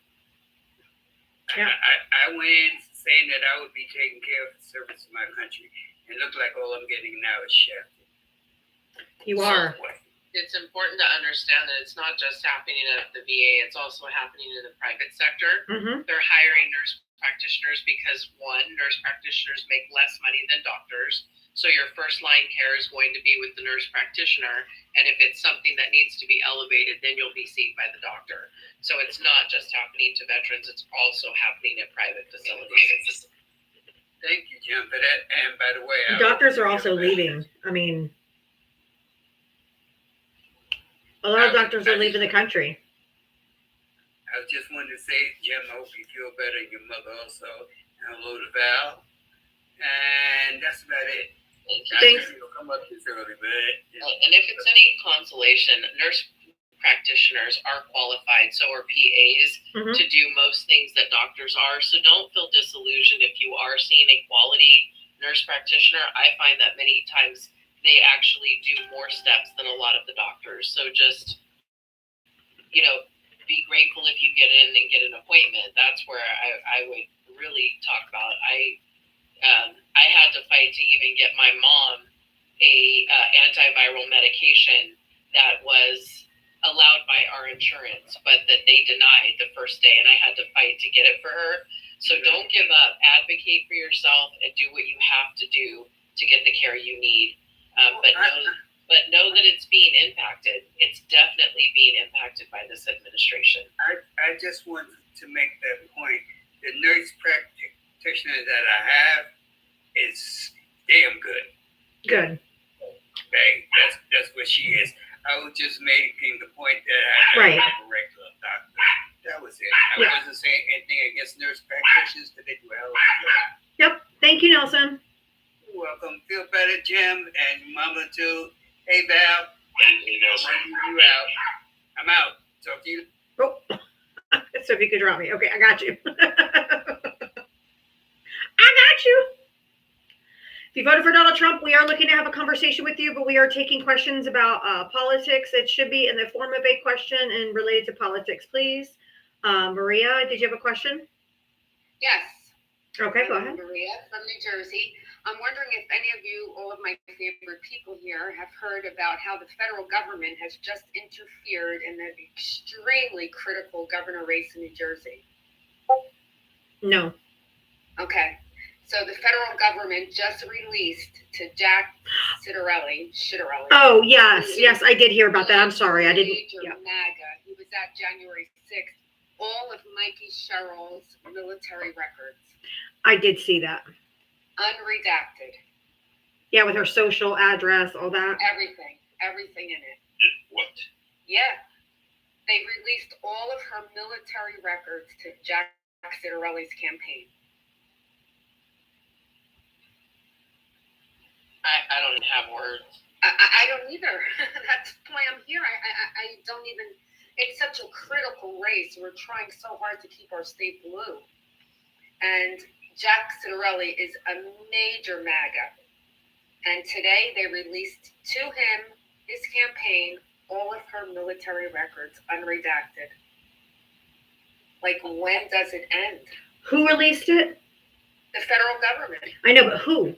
Yeah. I went in saying that I would be taking care of the service of my country, and look like all I'm getting now is shafted. You are. It's important to understand that it's not just happening at the VA, it's also happening in the private sector. Mm-hmm. They're hiring nurse practitioners because, one, nurse practitioners make less money than doctors. So your first line care is going to be with the nurse practitioner. And if it's something that needs to be elevated, then you'll be seen by the doctor. So it's not just happening to veterans, it's also happening at private facilities. Thank you, Jim, for that. And by the way, I Doctors are hope also you feel better. leaving. I mean, a lot of doctors are leaving the country. I just wanted to say, Jim, I hope you feel better. Your mother also. And hello to Val. And that's about it. Thanks. You'll come up this early, but And if it's any consolation, nurse practitioners are qualified, so are PAs, Mhm. to do most things that doctors are. So don't feel disillusioned if you are seeing a quality nurse practitioner. I find that many times they actually do more steps than a lot of the doctors. So just, be grateful if you get in and get an appointment. That's where I would really talk about. I had to fight to even get my mom a antiviral medication that was allowed by our insurance, but that they denied the first day, and I had to fight to get it for her. So don't give up. Advocate for yourself and do what you have to do to get the care you need. But know that it's being impacted. It's definitely being impacted by this administration. I just want to make that point. The nurse practitioner that I have is damn good. Good. Okay, that's what she is. I was just making the point that I Right. have a regular doctor. That was it. I Yeah. wasn't saying anything against nurse practitioners, because they do a hell of a job. Yep. Thank you, Nelson. You're welcome. Feel better, Jim, and your mama too. Hey, Val. Thank you, Nelson. You out. I'm out. Talk to you. Oh, so if you could drop me. Okay, I got you. I got you. If you voted for Donald Trump, we are looking to have a conversation with you, but we are taking questions about politics. It should be in the form of a question and related to politics, please. Maria, did you have a question? Yes. Okay, go I'm ahead. Maria from New Jersey. I'm wondering if any of you, all of my favorite people here, have heard about how the federal government has just interfered in the extremely critical governor race in New Jersey. No. Okay. So the federal government just released to Jack Ciattarelli. Oh, yes, I did hear about that. I'm sorry, I didn't. Major Yeah. MAGA. He was at January 6th. All of Mikey Sherrill's military records, I did see that. unredacted. Yeah, with her social address, all that. Everything in it. What? Yeah. They released all of her military records to Jack Ciattarelli's campaign. I don't have words. I don't either. That's why I'm here. I don't even, it's such a critical race. We're trying so hard to keep our state blue. And Jack Ciattarelli is a major MAGA. And today they released to him, his campaign, all of her military records, unredacted. Like, when does it end? Who released it? The federal government. I know, but who?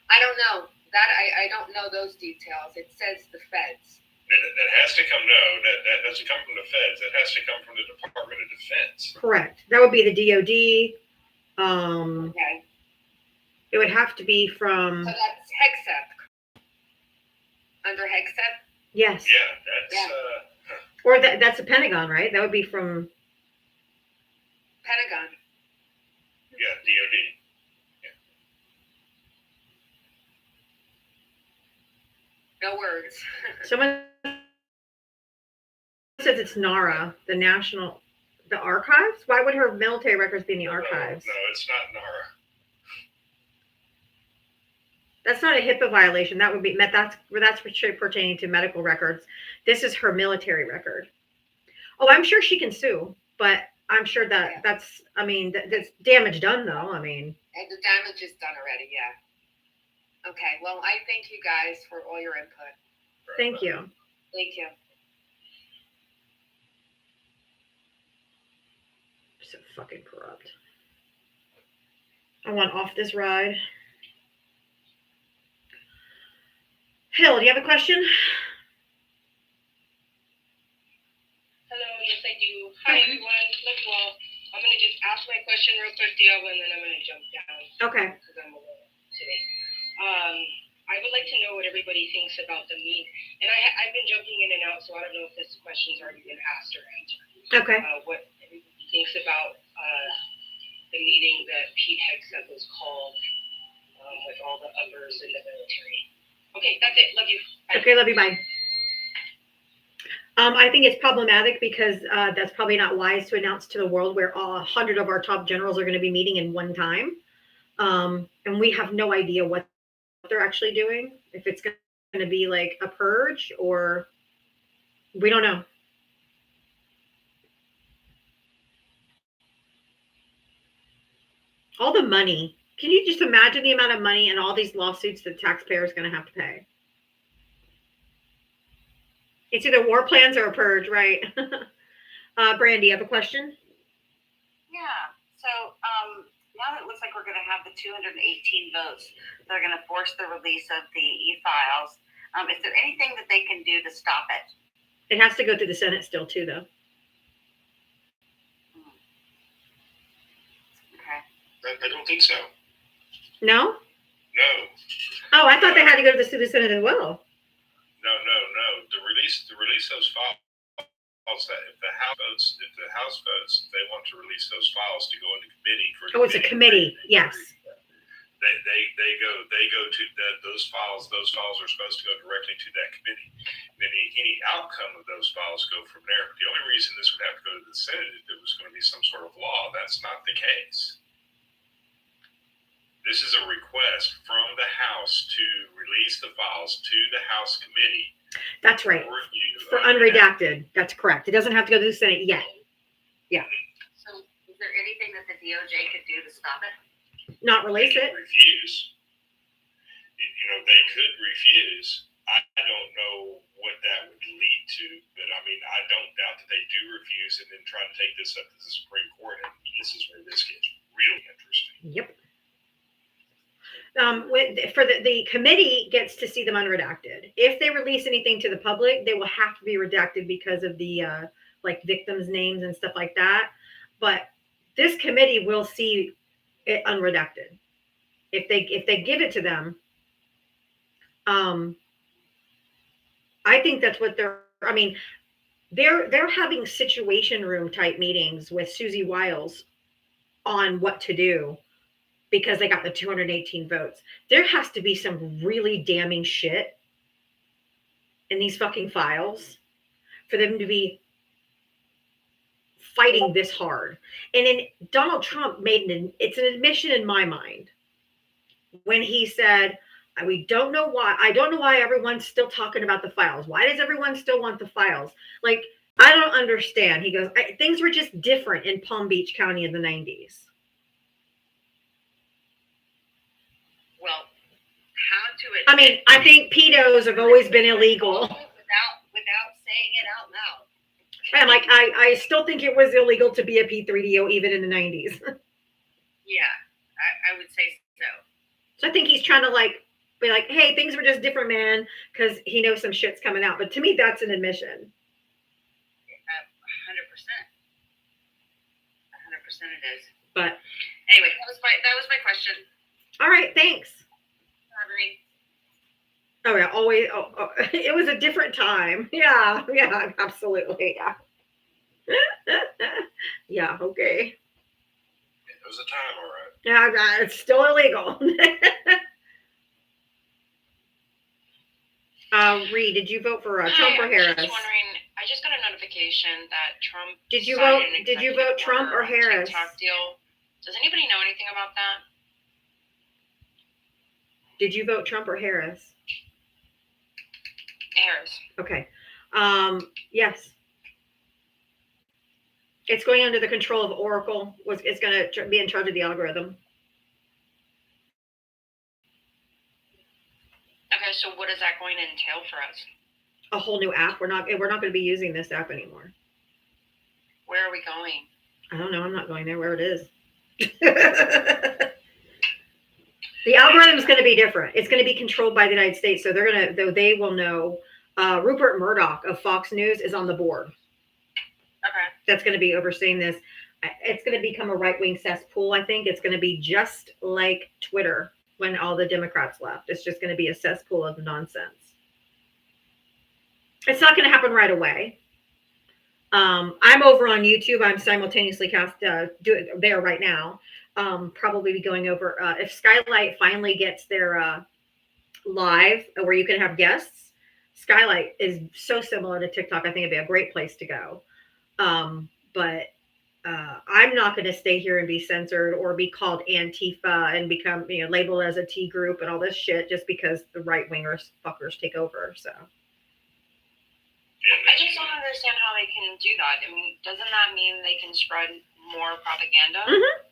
I don't know. That I don't know those details. It says the feds. That has to come. No, that doesn't come from the feds. That has to come from the Department of Defense. Correct. That would be the DOD. Okay. It would have to be from. So that's HEXEP. Under HEXEP? Yes. Yeah, that's Or that's the Pentagon, right? That would be from. Pentagon. yeah, DOD. No words. Someone says it's NARA, the archives. Why would her military records be in the archives? No, it's not NARA. That's not a HIPAA violation. That would be that's pertaining to medical records. This is her military record. Oh, I'm sure she can sue, but I'm sure that that's damage done though. And the damage is done already, yeah. Okay, well, I thank you guys for all your input. Thank you. Thank you. So fucking corrupt. I want off this ride. Hill, do you have a question? Hello, yes I do. Hi everyone. Look, well, I'm gonna just ask my question real quick, Diablo, and then I'm gonna jump down. Okay. Because I'm away today. I would like to know what everybody thinks about the meet, and I've been jumping in and out, so I don't know if this question's already been asked or answered. Okay. What everybody thinks about the meeting that Pete Hegseth was called all the uppers in the military. Okay, that's it. Love you. Bye. Okay, love you. Bye. I think it's problematic because that's probably not wise to announce to the world where 100 of our top generals are going to be meeting in one time. And we have no idea what they're actually doing. If it's going to be like a purge or we don't know. All the money. Can you just imagine the amount of money and all these lawsuits the taxpayer is going to have to pay? It's either war plans or a purge, right? Brandy, you have a question? Yeah. So now that it looks like we're going to have the 218 votes, they're going to force the release of the e-files. Is there anything that they can do to stop it? It has to go through the Senate still, too, though. Okay. I don't think so. No? No. Oh, I thought they had to go to the Senate as well. No. The release those files. That if the House votes, they want to release those files to go into committee for. Oh, it's a committee. Yes. They go to those files. Those files are supposed to go directly to that committee. Then any outcome of those files go from there. But the only reason this would have to go to the Senate if it was going to be some sort of law. That's not the case. This is a request from the House to release the files to the House committee. That's right. For unredacted. That's correct. It doesn't have to go to the Senate yet. Yeah. So is there anything that the DOJ could do to stop it? Not release it. Refuse. They could refuse. I don't know what that would lead to, but I mean, I don't doubt that they do refuse and then try to take this up to the Supreme Court. And this is where this gets really interesting. Yep. For the committee gets to see them unredacted. If they release anything to the public, they will have to be redacted because of the like victims' names and stuff like that. But this committee will see it unredacted. If they give it to them, I think that's what they're. I mean, they're having situation room type meetings with Susie Wiles on what to do. Because they got the 218 votes. There has to be some really damning shit in these fucking files for them to be fighting this hard. And then Donald Trump it's an admission in my mind when he said, we don't know why. I don't know why everyone's still talking about the files. Why does everyone still want the files? Like, I don't understand. He goes, things were just different in Palm Beach County in the 90s. Well, how to it? I mean, I think pedos have always been illegal. Without saying it out loud. And like, I still think it was illegal to be a P3DO even in the 90s. Yeah, I would say so. So I think he's trying to like be like, hey, things were just different, man, because he knows some shit's coming out. But to me, that's an admission. 100%. 100% it is. But anyway, that was my question. All right, thanks. Sorry. Oh yeah, always. Oh, it was a different time. Yeah, absolutely. Yeah. Yeah. Okay. It was a time, all right. Yeah, it's still illegal. Reed, did you vote for Trump or Harris? I was just wondering. I just got a notification that Trump. Did you signed vote? an Did you vote executive Trump order or on Harris? TikTok deal. Does anybody know anything about that? Did you vote Trump or Harris? Harris. Okay. Yes. It's going under the control of Oracle. It's going to be in charge of the algorithm. Okay, so what is that going to entail for us? A whole new app. We're not going to be using this app anymore. Where are we going? I don't know. I'm not going there. Where it is. The algorithm is going to be different. It's going to be controlled by the United States. So they will know. Rupert Murdoch of Fox News is on the board. Okay. That's going to be overseeing this. It's going to become a right-wing cesspool. I think it's going to be just like Twitter when all the Democrats left. It's just going to be a cesspool of nonsense. It's not going to happen right away. I'm over on YouTube. I'm simultaneously there right now. probably be going over if Skylight finally gets their live where you can have guests. Skylight is so similar to TikTok. I think it'd be a great place to go. But I'm not going to stay here and be censored or be called Antifa and become, labeled as a T group and all this shit just because the right wingers fuckers take over. So. I just don't understand how they can do that. I mean, doesn't that mean they can spread more propaganda? Mm-hmm.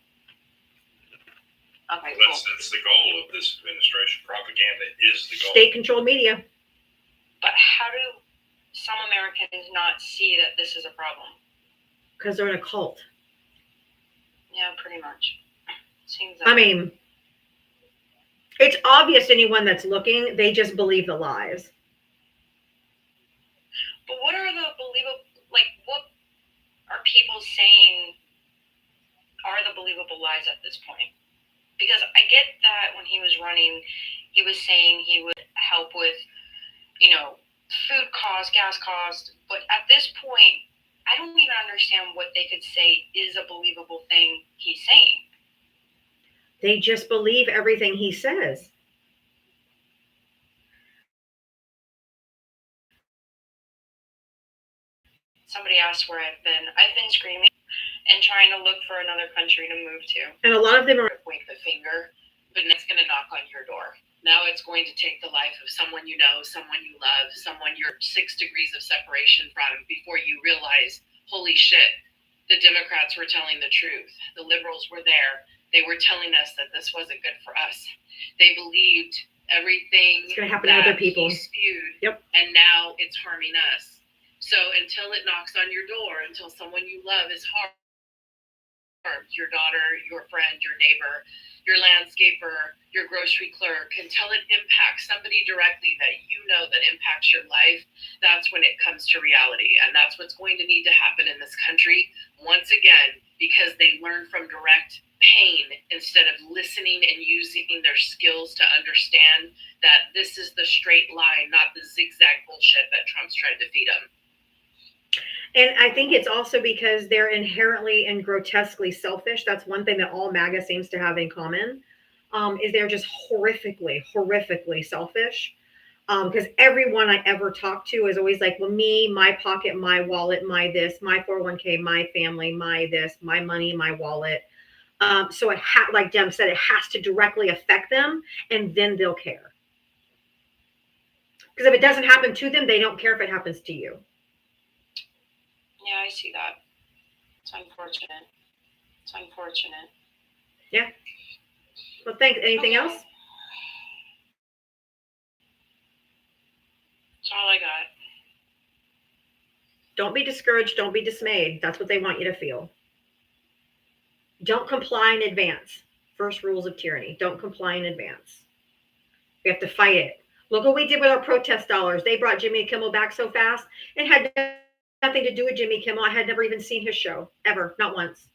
Okay, Well, that's the goal of this administration. Propaganda is the goal. State-controlled media. But how do some Americans not see that this is a problem? Because they're in a cult. Yeah, pretty much. Seems I mean, it's obvious to anyone that's looking, they just believe the lies. But what are the believable, what are people saying are the believable lies at this point? Because I get that when he was running, he was saying he would help with, food costs, gas costs. But at this point, I don't even understand what they could say is a believable thing he's saying. They just believe everything he says. Somebody asked where I've been. I've been screaming and trying to look for another country to move to. And a lot of them are Wave the finger, but it's going to knock on your door. Now it's going to take the life of someone you know, someone you love, someone you're 6 degrees of separation from before you realize, holy shit, the Democrats were telling the truth. The liberals were there. They were telling us that this wasn't good for us. They believed everything it's going to happen to other people. he spewed, Yep. and now it's harming us. So until it knocks on your door, until someone you love is harmed, your daughter, your friend, your neighbor, your landscaper, your grocery clerk, until it impacts somebody directly that you know that impacts your life, that's when it comes to reality. And that's what's going to need to happen in this country once again, because they learn from direct pain instead of listening and using their skills to understand that this is the straight line, not the zigzag bullshit that Trump's tried to feed them. And I think it's also because they're inherently and grotesquely selfish. That's one thing that all MAGA seems to have in common, is they're just horrifically selfish. Because everyone I ever talk to is always like, well, me, my pocket, my wallet, my this, my 401k, my family, my this, my money, my wallet. So it like Jem said, it has to directly affect them, and then they'll care. Because if it doesn't happen to them, they don't care if it happens to you. Yeah, I see that. It's unfortunate. Yeah. Well, thanks. Anything else? That's all I got. Don't be discouraged. Don't be dismayed. That's what they want you to feel. Don't comply in advance. First rules of tyranny. Don't comply in advance. We have to fight it. Look what we did with our protest dollars. They brought Jimmy Kimmel back so fast. It had nothing to do with Jimmy Kimmel. I had never even seen his show ever, not once.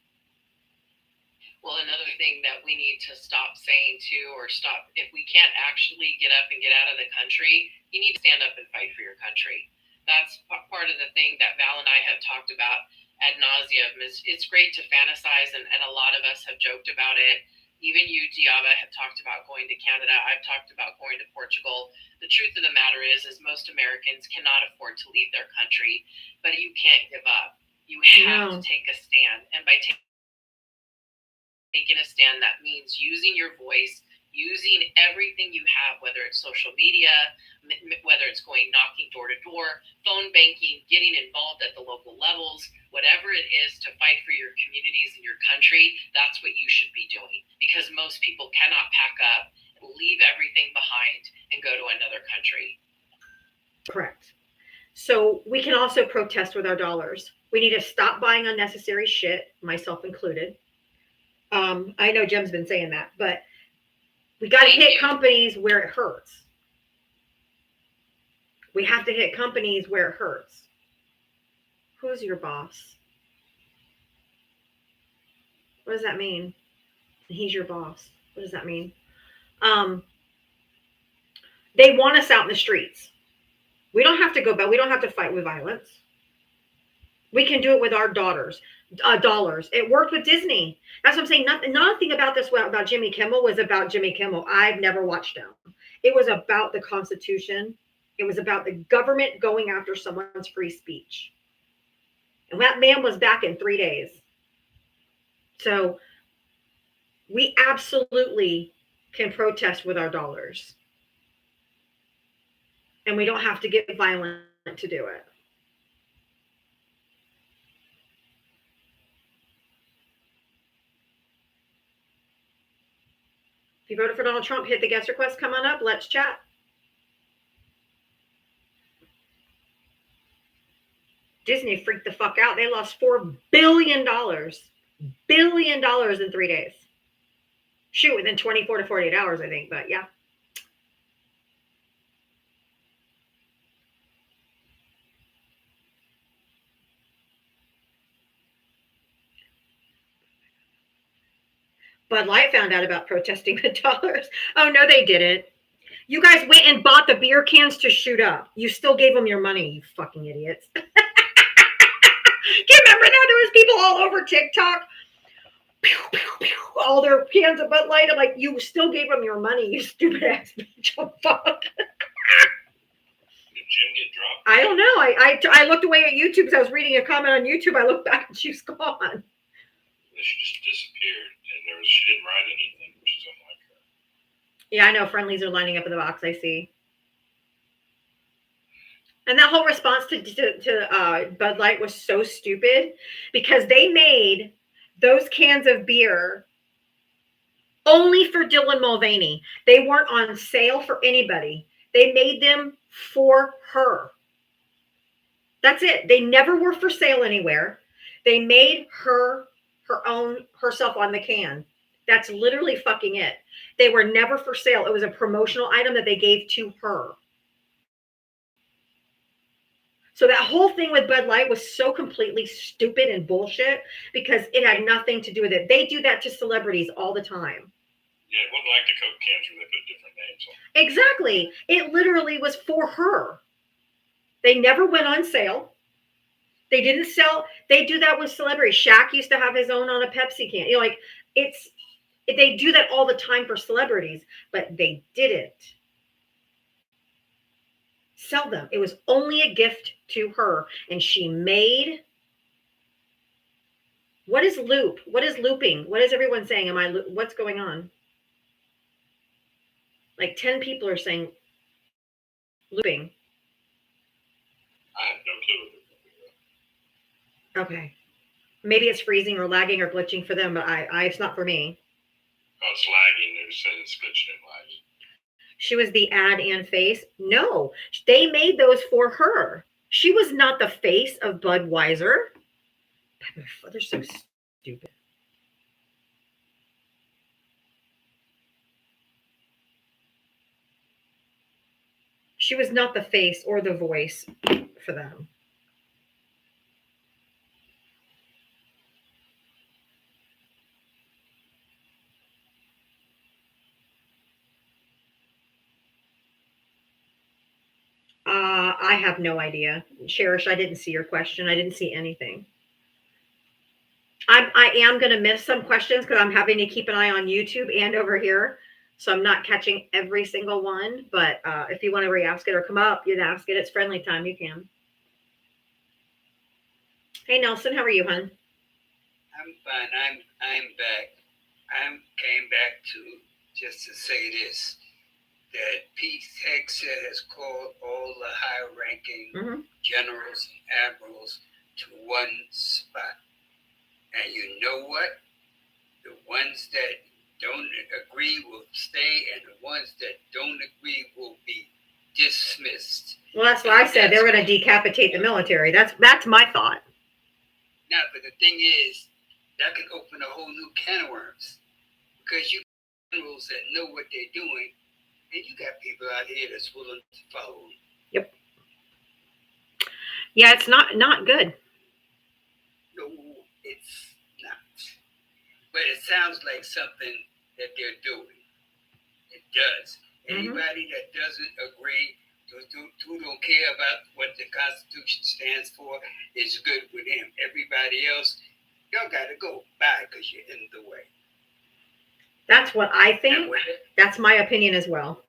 Well, another thing that we need to stop saying too, or stop, if we can't actually get up and get out of the country, you need to stand up and fight for your country. That's part of the thing that Val and I have talked about ad nauseum. It's great to fantasize, and a lot of us have joked about it. Even you, Diaba, have talked about going to Canada. I've talked about going to Portugal. The truth of the matter is most Americans cannot afford to leave their country, but you can't give up. You have to take a stand. And by taking a stand, that means using your voice, using everything you have, whether it's social media, whether it's going knocking door to door, phone banking, getting involved at the local levels, whatever it is to fight for your communities and your country, that's what you should be doing. Because most people cannot pack up, leave everything behind, and go to another country. Correct. So we can also protest with our dollars. We need to stop buying unnecessary shit, myself included. I know Jem's been saying that, but we got to hit companies where it hurts. We have to hit companies where it hurts. Who's your boss? What does that mean? He's your boss. What does that mean? They want us out in the streets. We don't have to go back. We don't have to fight with violence. We can do it with our daughters. dollars. It worked with Disney. That's what I'm saying. Nothing about this about Jimmy Kimmel was about Jimmy Kimmel. I've never watched him. It was about the Constitution. It was about the government going after someone's free speech. And that man was back in 3 days. So we absolutely can protest with our dollars. And we don't have to get violent to do it. If you voted for Donald Trump, hit the guest request. Come on up. Let's chat. Disney freaked the fuck out. They lost $4 billion. Billion dollars in 3 days. Shoot, within 24 to 48 hours, I think. But yeah. Bud Light found out about protesting with dollars. Oh, no, they didn't. You guys went and bought the beer cans to shoot up. You still gave them your money, you fucking idiots. Do you remember that? There was people all over TikTok. Pew, pew, pew, all their cans of Bud Light. I'm like, you still gave them your money, you stupid ass bitch. Oh, fuck. Did Jim get dropped? I don't know. I looked away at YouTube because I was reading a comment on YouTube. I looked back and she's gone. She just disappeared, and she didn't write anything, which is unlike her. Yeah, I know. Friendlies are lining up in the box. I see. And that whole response to Bud Light was so stupid because they made those cans of beer only for Dylan Mulvaney. They weren't on sale for anybody. They made them for her. That's it. They never were for sale anywhere. They made herself on the can. That's literally fucking it. They were never for sale. It was a promotional item that they gave to her. So that whole thing with Bud Light was so completely stupid and bullshit because it had nothing to do with it. They do that to celebrities all the time. Yeah, it wasn't like the Coke cans where they put different names on. Exactly. It literally was for her. They never went on sale. They didn't sell. They do that with celebrities. Shaq used to have his own on a Pepsi can. You know, like they do that all the time for celebrities, but they didn't sell them. It was only a gift to her. And she made, what is loop? What is looping? What is everyone saying? What's going on? Like 10 people are saying looping. I have no clue. Okay. Maybe it's freezing or lagging or glitching for them, but it's not for me. Oh, it's lagging. They're saying it's glitching and lagging. She was the ad and face. No, they made those for her. She was not the face of Budweiser. They're so stupid. She was not the face or the voice for them. I have no idea. Cherish, I didn't see your question. I didn't see anything. I am going to miss some questions because I'm having to keep an eye on YouTube and over here. So I'm not catching every single one. But if you want to re-ask it or come up, you can ask it. It's friendly time. You can. Hey, Nelson. How are you, hon? I'm fine. I'm back. I came back just to say this. That Pete Hegseth has called all the high-ranking generals and admirals to one spot. And you know what? The ones that don't agree will stay, and the ones that don't agree will be dismissed. Well, that's what I said. They're going to decapitate the military. That's my thought. Now, but the thing is, that could open a whole new can of worms. Because you generals that know what they're doing, and you got people out here that's willing to follow them. Yep. Yeah, it's not good. No, it's not. But it sounds like something that they're doing. It does. Anybody that doesn't agree, who don't care about what the Constitution stands for, is good with him. Everybody else, y'all gotta go by because you're in the way. That's what I And think. when, That's my opinion as well.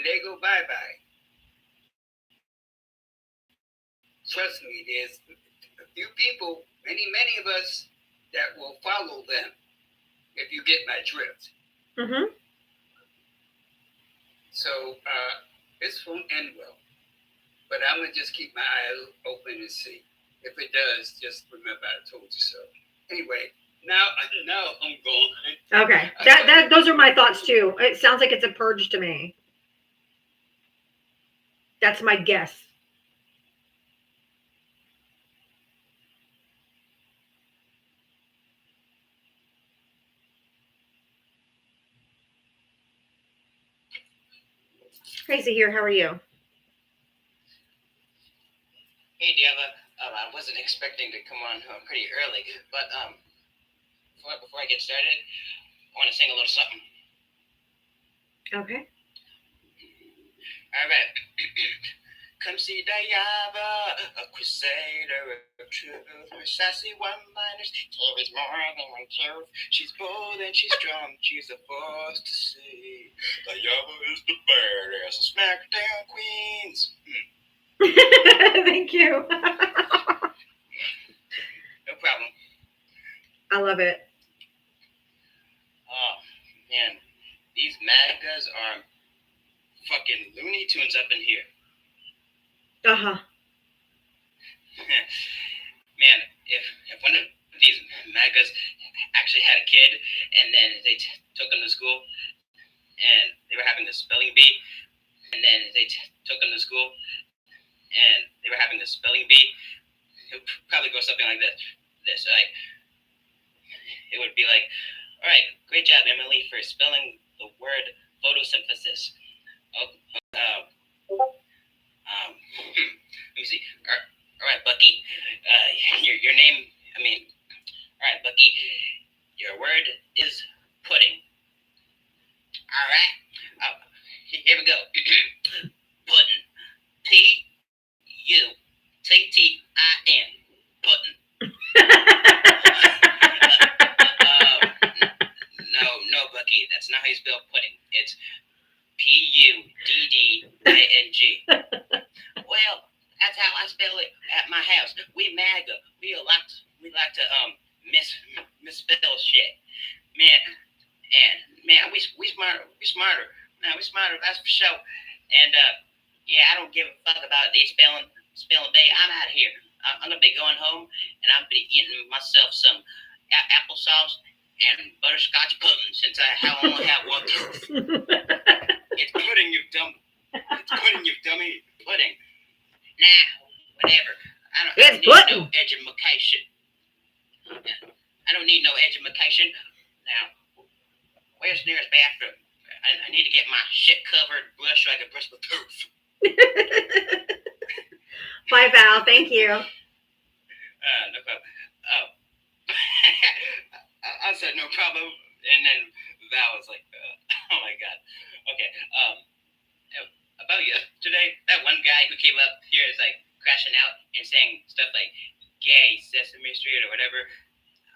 they go bye-bye, trust me, there's a few people, many of us, that will follow them, if you get my drift. Mm-hmm. So this won't end well. But I'm going to just keep my eyes open and see. If it does, just remember I told you so. Anyway, now I'm going. Okay. That those are my thoughts too. It sounds like it's a purge to me. That's my guess. Crazy here. How are you? Hey, Diava. I wasn't expecting to come on pretty early, but before I get started, I want to sing a little something. Okay. All right. Come see Diava, a crusader of truth. Her sassy one-liners carries more than one truth. She's bold and she's strong. She's a force to see. Diava is the badass of SmackDown Queens. Thank you. No problem. I love it. Oh, man. These MAGAs are fucking Looney Tunes up in here. Uh-huh. Man, if one of these MAGAs actually had a kid and then they took him to school and they were having a spelling bee and then they took him to school and they were having a spelling bee, it would probably go something like this. Like, it would be like, all right, great job, Emily, for spelling the word photosynthesis. Let me see. All right, Bucky. Your name. All right, Bucky. Your word is pudding. All right. Here we go. Pudding. P-U-T-T-I-N. Pudding. No, Bucky. That's not how you spell pudding. It's P-U-D-D-I-N-G. Well, that's how I spell it at my house. We MAGA. We like to misspell shit. Man, we smarter. Man, we smarter, that's for sure. And yeah, I don't give a fuck about these spelling bee. I'm out of here. I'm gonna be going home and I'm gonna be eating myself some applesauce and butterscotch pudding since I only have one tooth. It's pudding, you dummy. Pudding. Nah, whatever. I don't need no education. I don't need no education. Now, where's the nearest bathroom? I need to get my shit-covered brush so I can brush my tooth. Bye, Val. Thank you. No problem. Oh. I said no problem, and then Val was like, oh my God. Okay, about you today, that one guy who came up here is like crashing out and saying stuff like gay Sesame Street or whatever.